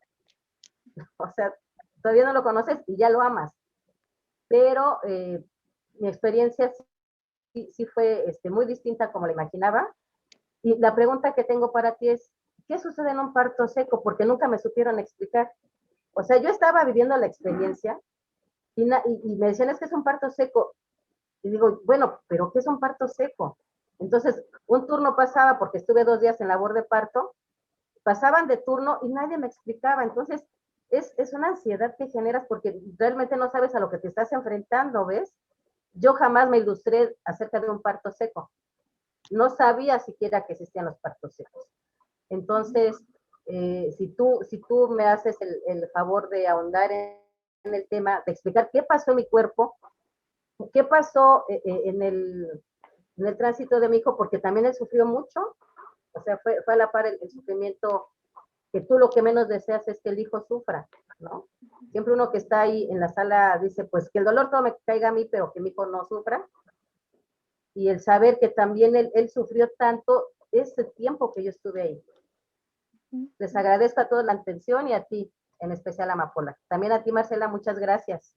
Speaker 3: O sea, todavía no lo conoces y ya lo amas. Pero mi experiencia sí fue muy distinta como la imaginaba. Y la pregunta que tengo para ti es, ¿qué sucede en un parto seco? Porque nunca me supieron explicar. O sea, yo estaba viviendo la experiencia y me decían, es que es un parto seco. Y digo, bueno, ¿pero qué es un parto seco? Entonces, un turno pasaba, porque estuve 2 días en labor de parto, pasaban de turno y nadie me explicaba. Entonces, es una ansiedad que generas porque realmente no sabes a lo que te estás enfrentando, ¿ves? Yo jamás me ilustré acerca de un parto seco. No sabía siquiera que existían los partos secos. Entonces, si tú me haces el favor de ahondar en el tema, de explicar qué pasó en mi cuerpo, qué pasó en el tránsito de mi hijo, porque también él sufrió mucho, o sea, fue a la par el sufrimiento, que tú lo que menos deseas es que el hijo sufra, ¿no? Siempre uno que está ahí en la sala dice, pues que el dolor todo me caiga a mí, pero que mi hijo no sufra. Y el saber que también él sufrió tanto ese tiempo que yo estuve ahí. Les agradezco a todos la atención y a ti, en especial a Amapola. También a ti, Marcela, muchas gracias.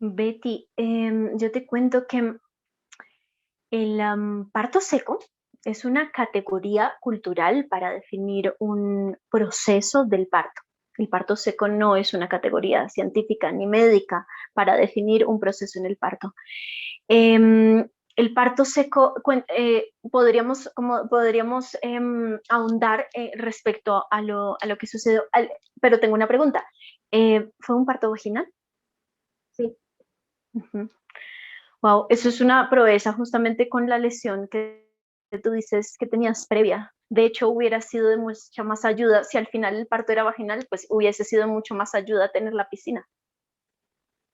Speaker 2: Betty, yo te cuento que el parto seco es una categoría cultural para definir un proceso del parto. El parto seco no es una categoría científica ni médica para definir un proceso en el parto. El parto seco, podríamos ahondar respecto a lo que sucedió, pero tengo una pregunta. ¿Fue un parto vaginal?
Speaker 3: Sí.
Speaker 2: Wow, eso es una proeza justamente con la lesión que tú dices que tenías previa. De hecho, hubiera sido de mucha más ayuda. Si al final el parto era vaginal, pues hubiese sido mucho más ayuda tener la piscina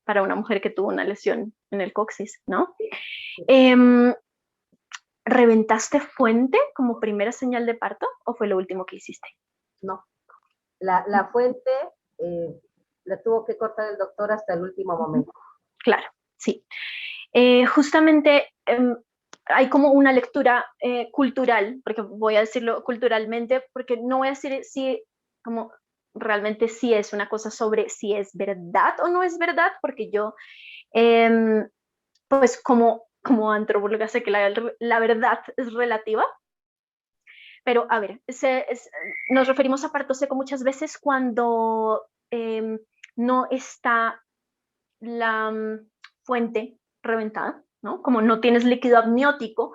Speaker 2: para una mujer que tuvo una lesión en el coxis, ¿no? ¿Reventaste fuente como primera señal de parto o fue lo último que hiciste?
Speaker 3: No, la fuente la tuvo que cortar el doctor hasta el último momento.
Speaker 2: Claro, sí. Justamente hay como una lectura cultural, porque voy a decirlo culturalmente, porque no voy a decir si como realmente sí es una cosa sobre si es verdad o no es verdad, porque yo pues como antropóloga sé que la verdad es relativa, pero a ver, nos referimos a parto seco muchas veces cuando no está la fuente reventada, ¿no? Como no tienes líquido amniótico,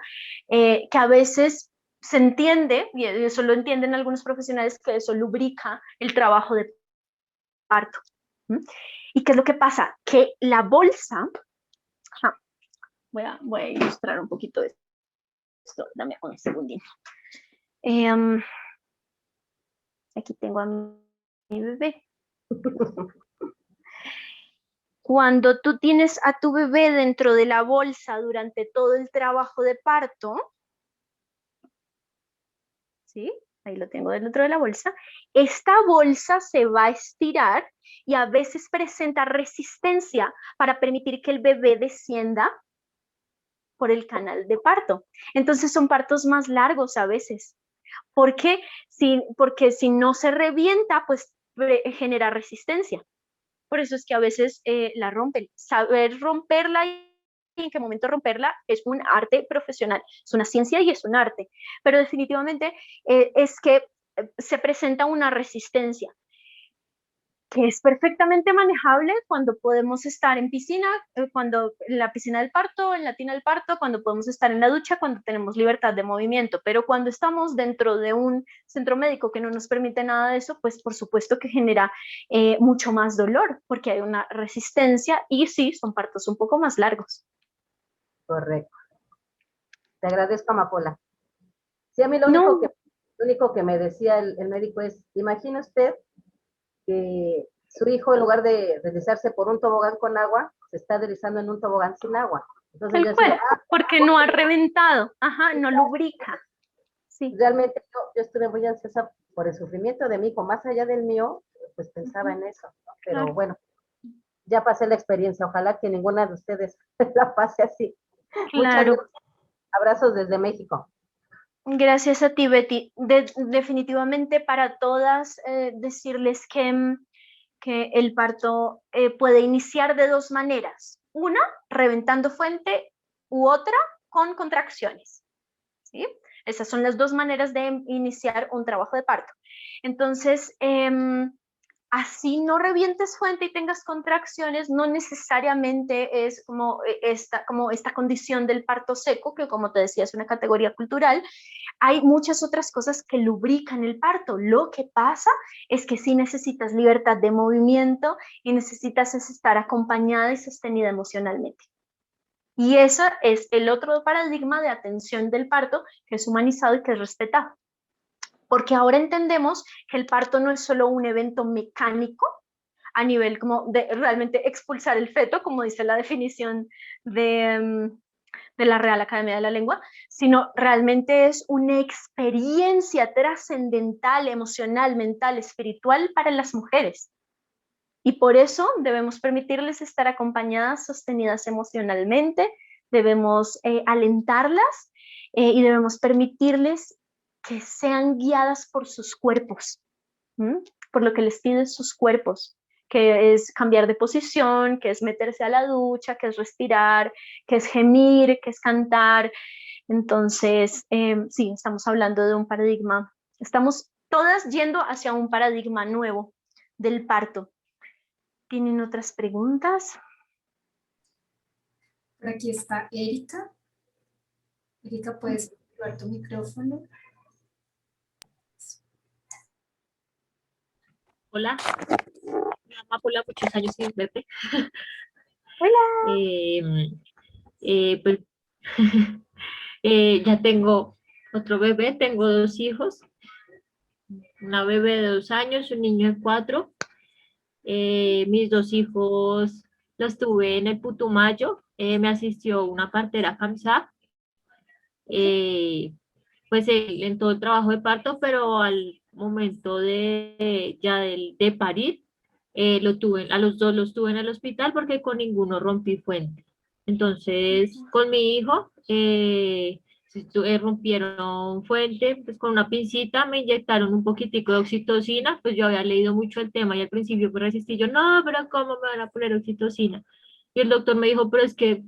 Speaker 2: que a veces se entiende, y eso lo entienden algunos profesionales, que eso lubrica el trabajo de parto. ¿Y qué es lo que pasa? Que la bolsa, voy a ilustrar un poquito de esto, dame un segundín. Aquí tengo a mi bebé. Cuando tú tienes a tu bebé dentro de la bolsa durante todo el trabajo de parto, ¿sí? Ahí lo tengo dentro de la bolsa. Esta bolsa se va a estirar y a veces presenta resistencia para permitir que el bebé descienda por el canal de parto. Entonces son partos más largos a veces. Porque si no se revienta, pues genera resistencia. Por eso es que a veces la rompen. Saber romperla y en qué momento romperla es un arte profesional, es una ciencia y es un arte, pero definitivamente es que se presenta una resistencia que es perfectamente manejable cuando podemos estar en piscina, cuando en la piscina del parto, en la tina del parto, cuando podemos estar en la ducha, cuando tenemos libertad de movimiento, pero cuando estamos dentro de un centro médico que no nos permite nada de eso, pues por supuesto que genera mucho más dolor, porque hay una resistencia y sí, son partos un poco más largos.
Speaker 3: Correcto. Te agradezco, Amapola. Sí, a mí lo único que me decía el médico es, imagine usted que su hijo, en lugar de deslizarse por un tobogán con agua, se está deslizando en un tobogán sin agua. Entonces yo
Speaker 2: Tal
Speaker 3: decía,
Speaker 2: cual, porque no ha reventado, ajá, no lubrica. Sí,
Speaker 3: realmente yo estuve muy ansiosa por el sufrimiento de mi hijo, más allá del mío, pues pensaba en eso, ¿no? Pero
Speaker 2: claro,
Speaker 3: bueno, ya pasé la experiencia, ojalá que ninguna de ustedes la pase así. Muchas
Speaker 2: claro.
Speaker 3: gracias, abrazos desde México.
Speaker 2: Gracias a ti, Betty. Definitivamente para todas decirles que el parto puede iniciar de dos maneras. Una, reventando fuente, u otra, con contracciones. ¿Sí? Esas son las dos maneras de iniciar un trabajo de parto. Entonces, así no revientes fuente y tengas contracciones, no necesariamente es como esta condición del parto seco, que como te decía es una categoría cultural. Hay muchas otras cosas que lubrican el parto. Lo que pasa es que sí necesitas libertad de movimiento y necesitas estar acompañada y sostenida emocionalmente. Y ese es el otro paradigma de atención del parto, que es humanizado y que es respetado. Porque ahora entendemos que el parto no es solo un evento mecánico a nivel como de realmente expulsar el feto, como dice la definición de la Real Academia de la Lengua, sino realmente es una experiencia trascendental, emocional, mental, espiritual para las mujeres. Y por eso debemos permitirles estar acompañadas, sostenidas emocionalmente, debemos alentarlas y debemos permitirles que sean guiadas por sus cuerpos, ¿m? Por lo que les piden sus cuerpos, que es cambiar de posición, que es meterse a la ducha, que es respirar, que es gemir, que es cantar. Entonces, sí, estamos hablando de un paradigma, estamos todas yendo hacia un paradigma nuevo del parto. ¿Tienen otras preguntas?
Speaker 1: Por aquí está Erika. Erika, ¿puedes activar tu micrófono?
Speaker 4: Hola, mi mamá por muchos años sin verte.
Speaker 2: Hola.
Speaker 4: Pues ya tengo otro bebé, tengo dos hijos, una bebé de 2 años, un niño de 4. Mis dos hijos los tuve en el Putumayo, me asistió una partera CAMSA, pues en todo el trabajo de parto, pero al momento de parir, a los dos los tuve en el hospital porque con ninguno rompí fuente. Entonces, con mi hijo, rompieron fuente, pues con una pincita me inyectaron un poquitico de oxitocina, pues yo había leído mucho el tema y al principio me resistí, yo, no, pero ¿cómo me van a poner oxitocina? Y el doctor me dijo, pero es que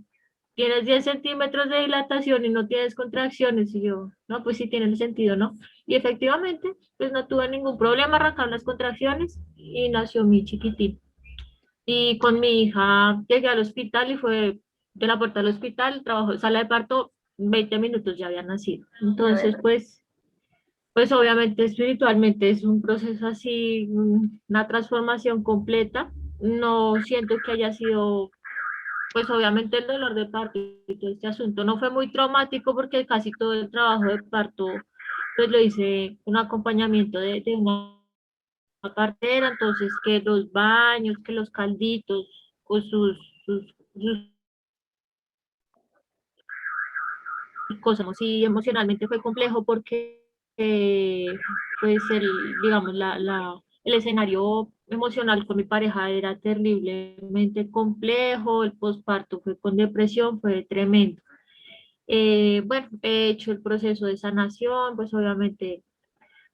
Speaker 4: tienes 10 centímetros de dilatación y no tienes contracciones. Y yo, no, pues sí tiene sentido, ¿no? Y efectivamente, pues no tuve ningún problema, arrancaron las contracciones y nació mi chiquitín. Y con mi hija llegué al hospital y fue de la puerta del hospital, trabajo sala de parto, 20 minutos ya había nacido. Entonces, pues obviamente espiritualmente es un proceso así, una transformación completa. No siento que haya sido, pues obviamente el dolor de parto y todo este asunto no fue muy traumático porque casi todo el trabajo de parto pues lo hice un acompañamiento de una partera, entonces que los baños, que los calditos, con sus cosas, y emocionalmente fue complejo porque pues digamos, el escenario emocional con mi pareja era terriblemente complejo, el posparto fue con depresión, fue tremendo. Bueno, he hecho el proceso de sanación, pues obviamente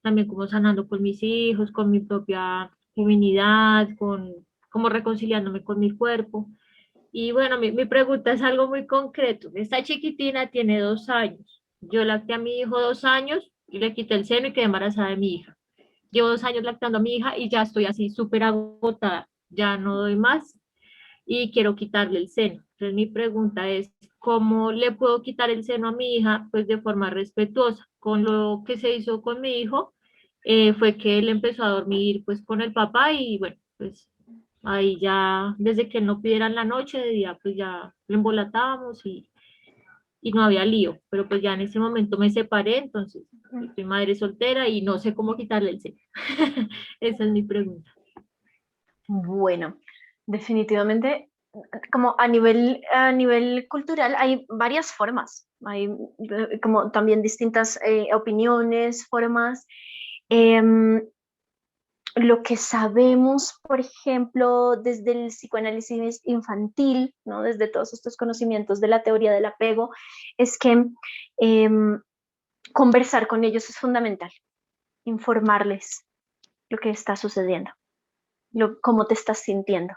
Speaker 4: también como sanando con mis hijos, con mi propia feminidad, como reconciliándome con mi cuerpo. Y bueno, mi pregunta es algo muy concreto. Esta chiquitina tiene 2 años. Yo lacté a mi hijo 2 años y le quité el seno y quedé embarazada de mi hija. Llevo 2 años lactando a mi hija y ya estoy así súper agotada. Ya no doy más y quiero quitarle el seno. Entonces mi pregunta es, ¿cómo le puedo quitar el seno a mi hija? Pues de forma respetuosa. Con lo que se hizo con mi hijo, fue que él empezó a dormir pues con el papá y bueno, pues ahí ya, desde que no pidieran la noche, de día pues ya lo embolatábamos y no había lío, pero pues ya en ese momento me separé, entonces soy madre soltera y no sé cómo quitarle el seno. Esa es mi pregunta.
Speaker 2: Bueno, definitivamente como a nivel cultural hay varias formas, hay como también distintas opiniones, formas. Em, lo que sabemos, por ejemplo, desde el psicoanálisis infantil, ¿no? Desde todos estos conocimientos de la teoría del apego, es que em, conversar con ellos es fundamental, informarles lo que está sucediendo, cómo te estás sintiendo,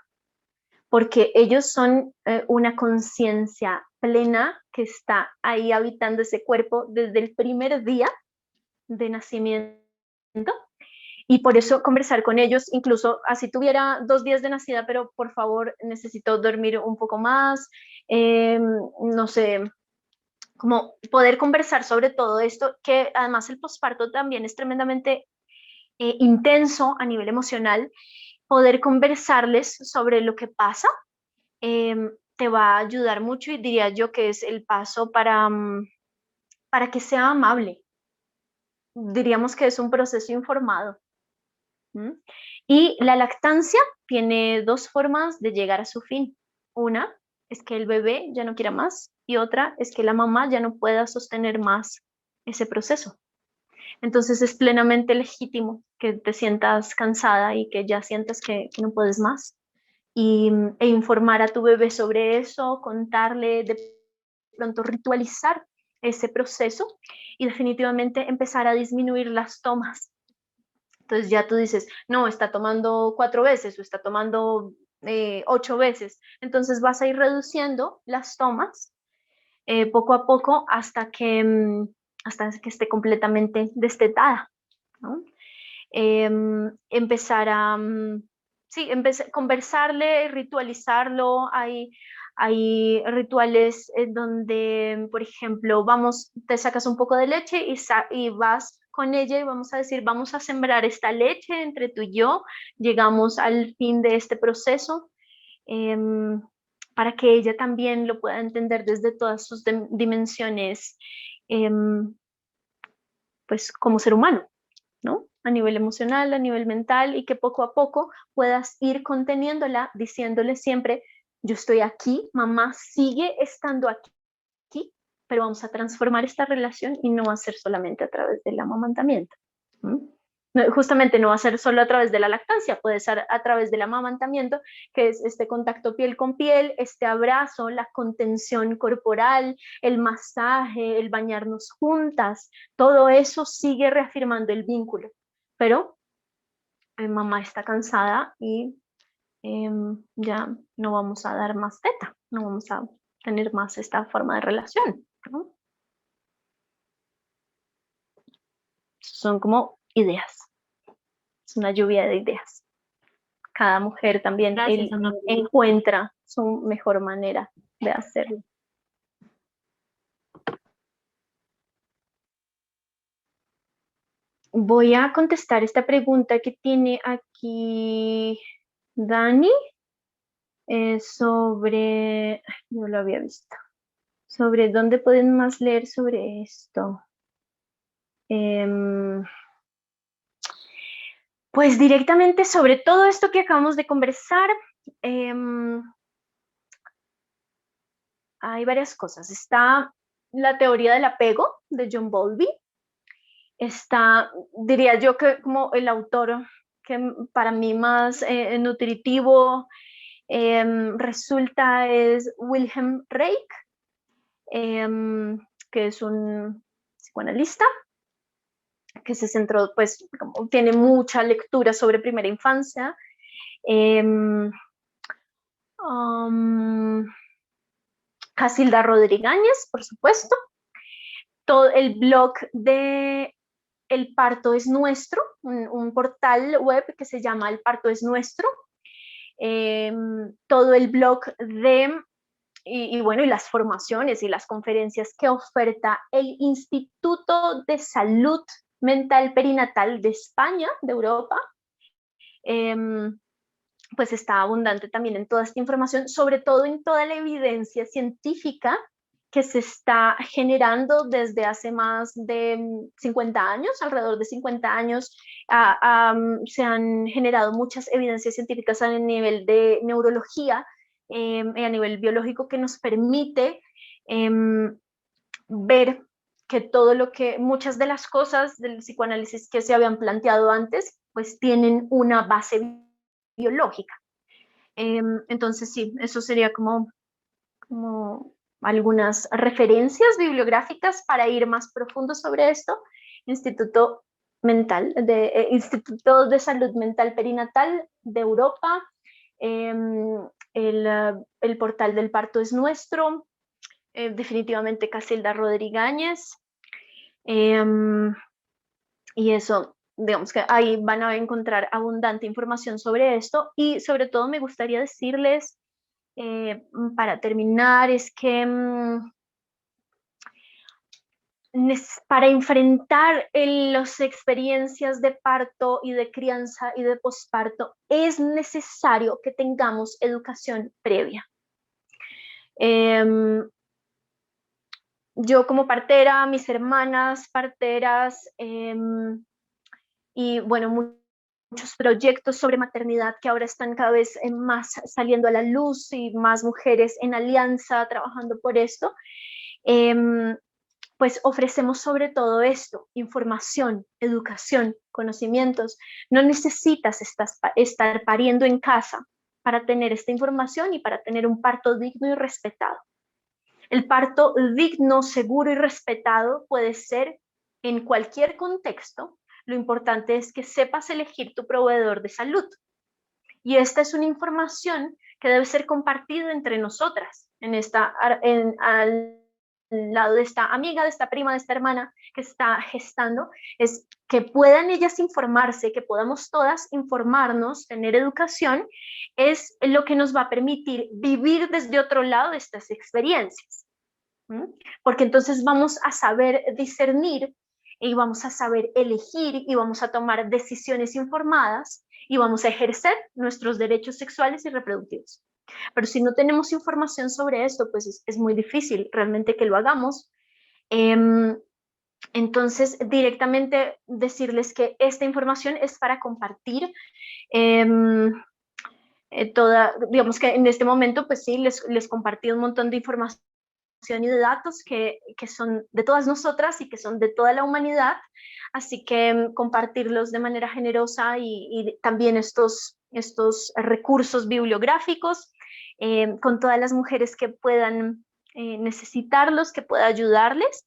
Speaker 2: porque ellos son una conciencia plena que está ahí habitando ese cuerpo desde el primer día de nacimiento. Y por eso conversar con ellos, incluso así tuviera 2 días de nacida, pero por favor necesito dormir un poco más, no sé, como poder conversar sobre todo esto, que además el posparto también es tremendamente intenso a nivel emocional, poder conversarles sobre lo que pasa, te va a ayudar mucho y diría yo que es el paso para que sea amable. Diríamos que es un proceso informado. ¿Mm? Y la lactancia tiene 2 formas de llegar a su fin. Una es que el bebé ya no quiera más y otra es que la mamá ya no pueda sostener más ese proceso. Entonces es plenamente legítimo que te sientas cansada y que ya sientas que no puedes más. E informar a tu bebé sobre eso, contarle, de pronto ritualizar ese proceso y definitivamente empezar a disminuir las tomas. Entonces ya tú dices, no, está tomando 4 veces o está tomando 8 veces. Entonces vas a ir reduciendo las tomas poco a poco hasta que esté completamente destetada, ¿no? Empezar a, sí, conversarle, ritualizarlo. Hay rituales en donde, por ejemplo, te sacas un poco de leche y vas con ella y vamos a decir, vamos a sembrar esta leche entre tú y yo, llegamos al fin de este proceso, em, para que ella también lo pueda entender desde todas sus dimensiones, em, pues como ser humano, ¿no? A nivel emocional, a nivel mental, y que poco a poco puedas ir conteniéndola, diciéndole siempre, yo estoy aquí, mamá sigue estando aquí, pero vamos a transformar esta relación y no va a ser solamente a través del amamantamiento. ¿Mm? Justamente no va a ser solo a través de la lactancia, puede ser a través del amamantamiento, que es este contacto piel con piel, este abrazo, la contención corporal, el masaje, el bañarnos juntas, todo eso sigue reafirmando el vínculo, pero mamá está cansada y ya no vamos a dar más teta, no vamos a tener más esta forma de relación, ¿no? Son como ideas, es una lluvia de ideas. Cada mujer también
Speaker 4: Gracias, Ana María.
Speaker 2: encuentra su mejor manera de hacerlo. Voy a contestar esta pregunta que tiene aquí Dani sobre, no lo había visto, sobre dónde pueden más leer sobre esto. Pues directamente sobre todo esto que acabamos de conversar, hay varias cosas. Está la teoría del apego de John Bowlby. Está, diría yo que como el autor que para mí más nutritivo resulta es Wilhelm Reich, que es un psicoanalista que se centró, pues, como tiene mucha lectura sobre primera infancia. Casilda Rodríguez, por supuesto. Todo el blog de El Parto es Nuestro, un portal web que se llama El Parto es Nuestro. Todo el blog y bueno, y las formaciones y las conferencias que oferta el Instituto de Salud Mental Perinatal de España, de Europa, pues está abundante también en toda esta información, sobre todo en toda la evidencia científica que se está generando desde hace más de 50 años, alrededor de 50 años. Se han generado muchas evidencias científicas a nivel de neurología a nivel biológico que nos permite ver que muchas de las cosas del psicoanálisis que se habían planteado antes, pues tienen una base biológica. Entonces sí, eso sería como algunas referencias bibliográficas para ir más profundo sobre esto. Instituto de Salud Mental Perinatal de Europa, el portal del parto es nuestro, definitivamente Casilda Rodríguez, y eso, digamos que ahí van a encontrar abundante información sobre esto. Y sobre todo me gustaría decirles, para terminar, es que para enfrentar las experiencias de parto y de crianza y de posparto es necesario que tengamos educación previa. Yo como partera, mis hermanas parteras, y bueno, muchos proyectos sobre maternidad que ahora están cada vez más saliendo a la luz y más mujeres en alianza trabajando por esto, pues ofrecemos sobre todo esto: información, educación, conocimientos. No necesitas estar pariendo en casa para tener esta información y para tener un parto digno y respetado. El parto digno, seguro y respetado puede ser en cualquier contexto. Lo importante es que sepas elegir tu proveedor de salud. Y esta es una información que debe ser compartida entre nosotras, al lado de esta amiga, de esta prima, de esta hermana que está gestando, es que puedan ellas informarse, que podamos todas informarnos, tener educación, es lo que nos va a permitir vivir desde otro lado de estas experiencias. Porque entonces vamos a saber discernir y vamos a saber elegir y vamos a tomar decisiones informadas y vamos a ejercer nuestros derechos sexuales y reproductivos. Pero si no tenemos información sobre esto, pues es muy difícil realmente que lo hagamos. Entonces, directamente decirles que esta información es para compartir. Digamos que en este momento, pues sí, les compartí un montón de información y de datos que son de todas nosotras y que son de toda la humanidad, así que compartirlos de manera generosa y también estos recursos bibliográficos con todas las mujeres que puedan necesitarlos, que pueda ayudarles.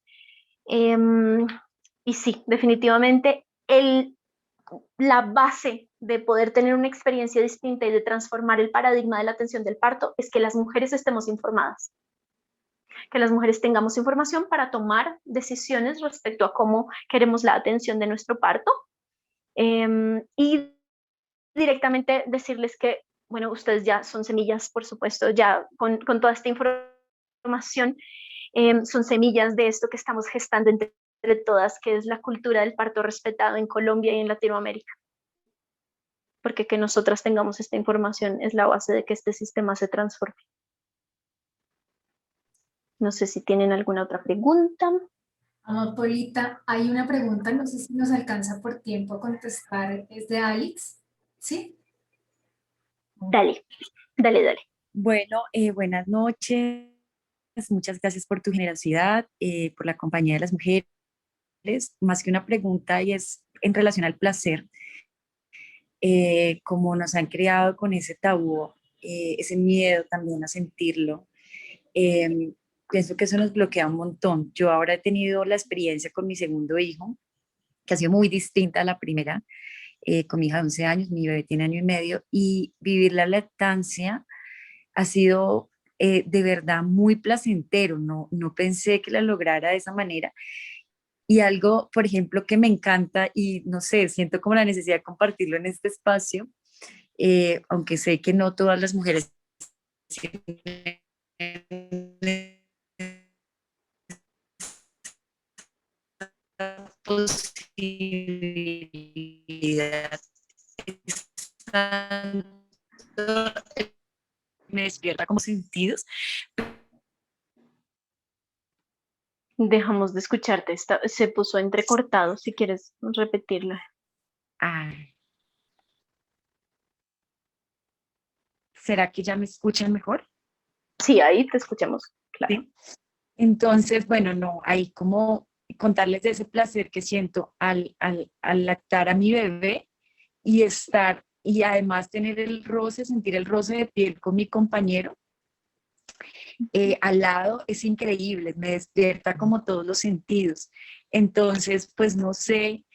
Speaker 2: Y sí, definitivamente la base de poder tener una experiencia distinta y de transformar el paradigma de la atención del parto es que las mujeres estemos informadas, que las mujeres tengamos información para tomar decisiones respecto a cómo queremos la atención de nuestro parto, y directamente decirles que, bueno, ustedes ya son semillas, por supuesto, ya con toda esta información, son semillas de esto que estamos gestando entre todas, que es la cultura del parto respetado en Colombia y en Latinoamérica. Porque que nosotras tengamos esta información es la base de que este sistema se transforme. No sé si tienen alguna otra pregunta.
Speaker 1: Polita, hay una pregunta, no sé si nos alcanza por tiempo a contestar, es de Alex, ¿sí?
Speaker 2: Dale.
Speaker 5: Bueno, buenas noches. Muchas gracias por tu generosidad, por la compañía de las mujeres. Más que una pregunta, y es en relación al placer, como nos han creado con ese tabú, ese miedo también a sentirlo. Pienso que eso nos bloquea un montón. Yo ahora he tenido la experiencia con mi segundo hijo, que ha sido muy distinta a la primera, con mi hija de 11 años, mi bebé tiene 1 año y medio, y vivir la lactancia ha sido de verdad muy placentero. No pensé que la lograra de esa manera. Y algo, por ejemplo, que me encanta y no sé, siento como la necesidad de compartirlo en este espacio, aunque sé que no todas las mujeres posibilidad, me despierta como sentidos.
Speaker 2: Dejamos de escucharte, se puso entrecortado, si quieres repetirla.
Speaker 5: ¿Será que ya me escuchan mejor?
Speaker 2: Sí, ahí te escuchamos, claro.
Speaker 5: Sí. Entonces, bueno, no, ahí como contarles de ese placer que siento al lactar a mi bebé y estar, y además tener el roce, sentir el roce de piel con mi compañero al lado es increíble, me despierta como todos los sentidos. Entonces, pues no sé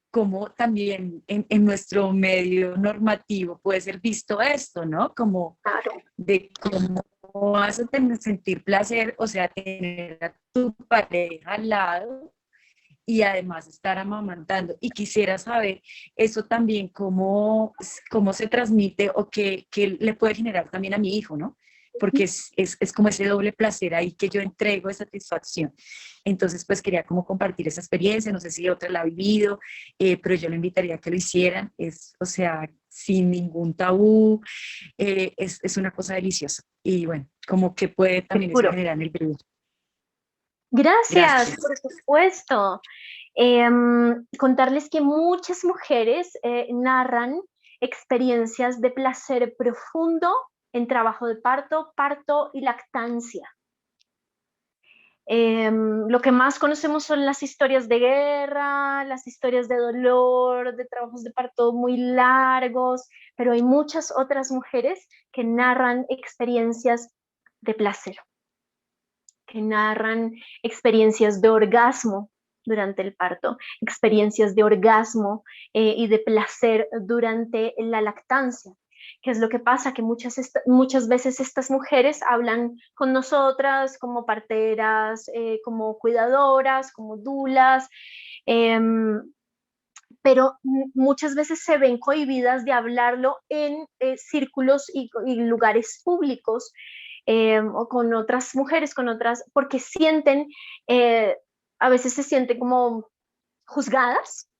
Speaker 5: cómo también en nuestro medio normativo puede ser visto esto, ¿no? Como
Speaker 2: Claro.
Speaker 5: de cómo vas a tener, sentir placer, o sea, tener a tu pareja al lado y además estar amamantando. Y quisiera saber eso también, cómo se transmite o qué le puede generar también a mi hijo, ¿no? Porque es como ese doble placer ahí que yo entrego de satisfacción. Entonces, pues quería como compartir esa experiencia, no sé si otra la ha vivido, pero yo le invitaría a que lo hicieran, o sea, sin ningún tabú, es una cosa deliciosa. Y bueno, como que puede también eso
Speaker 2: Seguro.
Speaker 5: generar en el bebé.
Speaker 2: Gracias,
Speaker 5: Gracias.
Speaker 2: por supuesto. Contarles que muchas mujeres narran experiencias de placer profundo en trabajo de parto, parto y lactancia. Lo que más conocemos son las historias de guerra, las historias de dolor, de trabajos de parto muy largos, pero hay muchas otras mujeres que narran experiencias de placer, que narran experiencias de orgasmo durante el parto, experiencias de orgasmo y de placer durante la lactancia. ¿Qué es lo que pasa? Que muchas veces estas mujeres hablan con nosotras como parteras, como cuidadoras, como dulas, pero muchas veces se ven cohibidas de hablarlo en círculos y lugares públicos o con otras mujeres, porque sienten, a veces se sienten como juzgadas,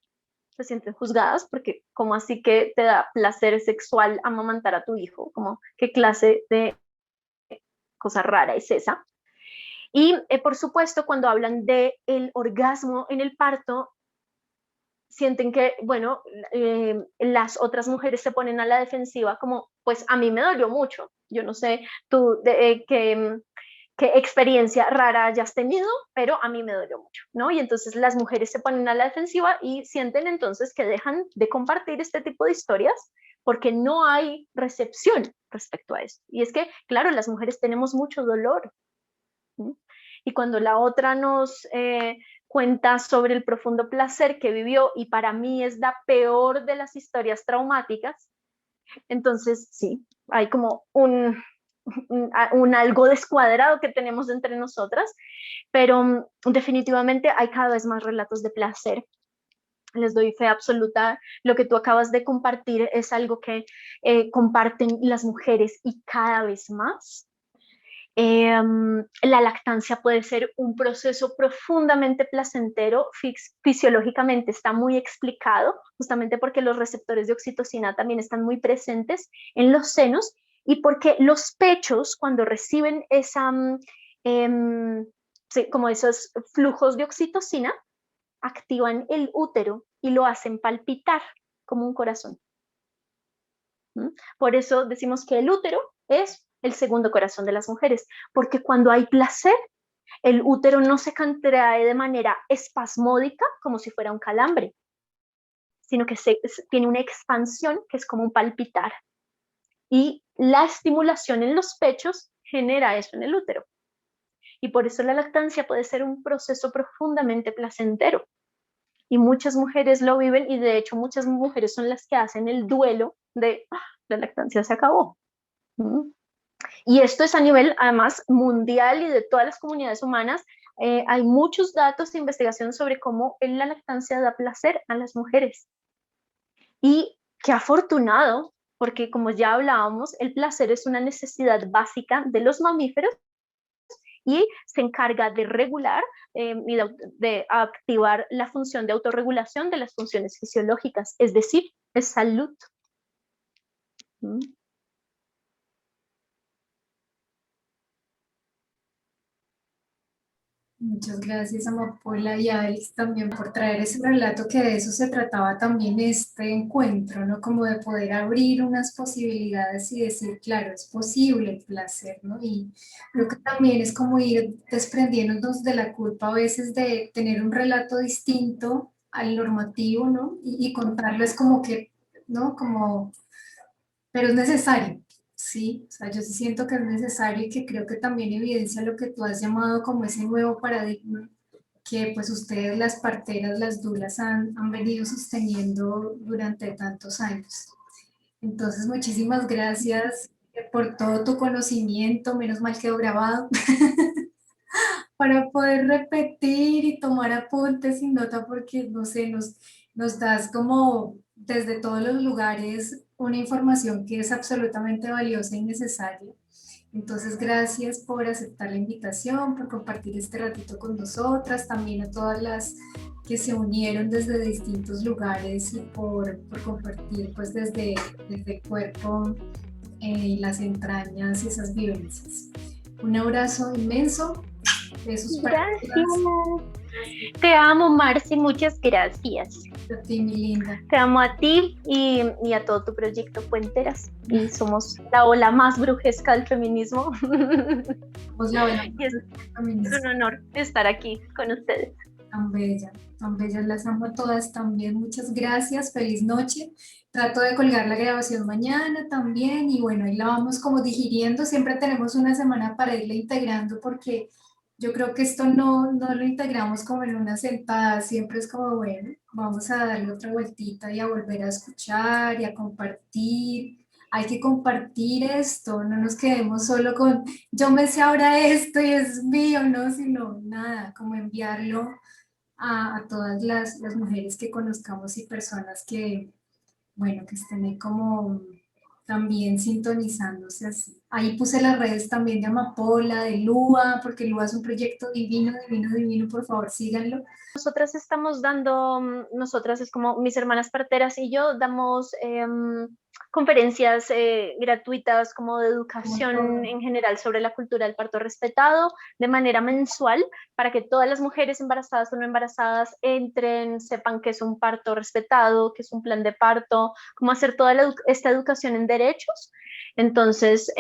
Speaker 2: se sienten juzgadas porque como así que te da placer sexual amamantar a tu hijo, como qué clase de cosa rara es esa. Y por supuesto cuando hablan de el orgasmo en el parto, sienten que, bueno, las otras mujeres se ponen a la defensiva como, pues a mí me dolió mucho, yo no sé tú qué experiencia rara hayas tenido, pero a mí me dolió mucho, ¿no? Y entonces las mujeres se ponen a la defensiva y sienten entonces que dejan de compartir este tipo de historias porque no hay recepción respecto a esto. Y es que, claro, las mujeres tenemos mucho dolor, ¿sí? Y cuando la otra nos cuenta sobre el profundo placer que vivió y para mí es la peor de las historias traumáticas, entonces sí, hay como un algo descuadrado que tenemos entre nosotras, pero definitivamente hay cada vez más relatos de placer. Les doy fe absoluta, lo que tú acabas de compartir es algo que comparten las mujeres y cada vez más. La lactancia puede ser un proceso profundamente placentero, fisiológicamente está muy explicado, justamente porque los receptores de oxitocina también están muy presentes en los senos y porque los pechos cuando reciben sí, como esos flujos de oxitocina, activan el útero y lo hacen palpitar como un corazón. Por eso decimos que el útero es el segundo corazón de las mujeres, porque cuando hay placer, el útero no se contrae de manera espasmódica, como si fuera un calambre, sino que tiene una expansión que es como un palpitar. Y la estimulación en los pechos genera eso en el útero. Y por eso la lactancia puede ser un proceso profundamente placentero. Y muchas mujeres lo viven y de hecho muchas mujeres son las que hacen el duelo de la lactancia se acabó. Y esto es a nivel, además, mundial y de todas las comunidades humanas. Hay muchos datos de investigación sobre cómo la lactancia da placer a las mujeres. Y qué afortunado, porque como ya hablábamos, el placer es una necesidad básica de los mamíferos y se encarga de regular y de activar la función de autorregulación de las funciones fisiológicas, es decir, es salud.
Speaker 1: Muchas gracias, Amapola, y a Alex también por traer ese relato, que de eso se trataba también este encuentro, ¿no? Como de poder abrir unas posibilidades y decir, claro, es posible el placer, ¿no? Y creo que también es como ir desprendiéndonos de la culpa a veces de tener un relato distinto al normativo, ¿no? Y contarles como que, ¿no? Como, pero es necesario, ¿sí? O sea, yo sí siento que es necesario y que creo que también evidencia lo que tú has llamado como ese nuevo paradigma que pues ustedes, las parteras, las dulas, han venido sosteniendo durante tantos años. Entonces, muchísimas gracias por todo tu conocimiento, menos mal quedó grabado, para poder repetir y tomar apuntes y nota, porque, no sé, nos das como desde todos los lugares una información que es absolutamente valiosa y necesaria. Entonces, gracias por aceptar la invitación, por compartir este ratito con nosotras, también a todas las que se unieron desde distintos lugares y por compartir pues desde el cuerpo y las entrañas y esas vivencias. Un abrazo inmenso, besos para
Speaker 2: Gracias. Te amo, Marci, muchas gracias.
Speaker 1: ti, mi linda.
Speaker 2: Te amo a ti y a todo tu proyecto Cuenteras. Y somos la ola más brujesca del feminismo.
Speaker 1: Vos la ola,
Speaker 2: Y es un honor estar aquí con ustedes.
Speaker 1: tan bellas, las amo a todas también. Muchas gracias, feliz noche. Trato de colgar la grabación mañana también y bueno, ahí la vamos como digiriendo. Siempre tenemos una semana para irla integrando porque yo creo que esto no lo integramos como en una sentada, siempre es como, bueno, vamos a darle otra vueltita y a volver a escuchar y a compartir. Hay que compartir esto, no nos quedemos solo con yo me sé ahora esto y es mío, no, sino nada, como enviarlo a todas las mujeres que conozcamos y personas que, bueno, que estén ahí como también sintonizándose así. Ahí puse las redes también de Amapola, de Lua, porque Lua es un proyecto divino, divino, divino, por favor síganlo.
Speaker 2: Nosotras estamos dando, nosotras es como mis hermanas parteras y yo damos conferencias gratuitas como de educación en general sobre la cultura del parto respetado de manera mensual para que todas las mujeres embarazadas o no embarazadas entren, sepan qué es un parto respetado, qué es un plan de parto, cómo hacer toda esta educación en derechos. Entonces,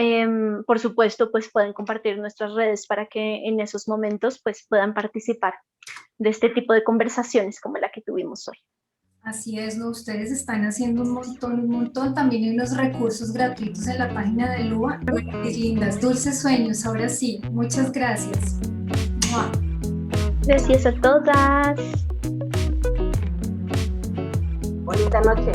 Speaker 2: por supuesto, pues pueden compartir nuestras redes para que en esos momentos pues puedan participar de este tipo de conversaciones como la que tuvimos hoy.
Speaker 1: Así es, ¿no? Ustedes están haciendo un montón, un montón. También hay unos recursos gratuitos en la página de Lua. Bueno, mis lindas, dulces sueños, ahora sí. Muchas gracias. ¡Mua!
Speaker 2: Gracias a todas.
Speaker 3: Bonita noche.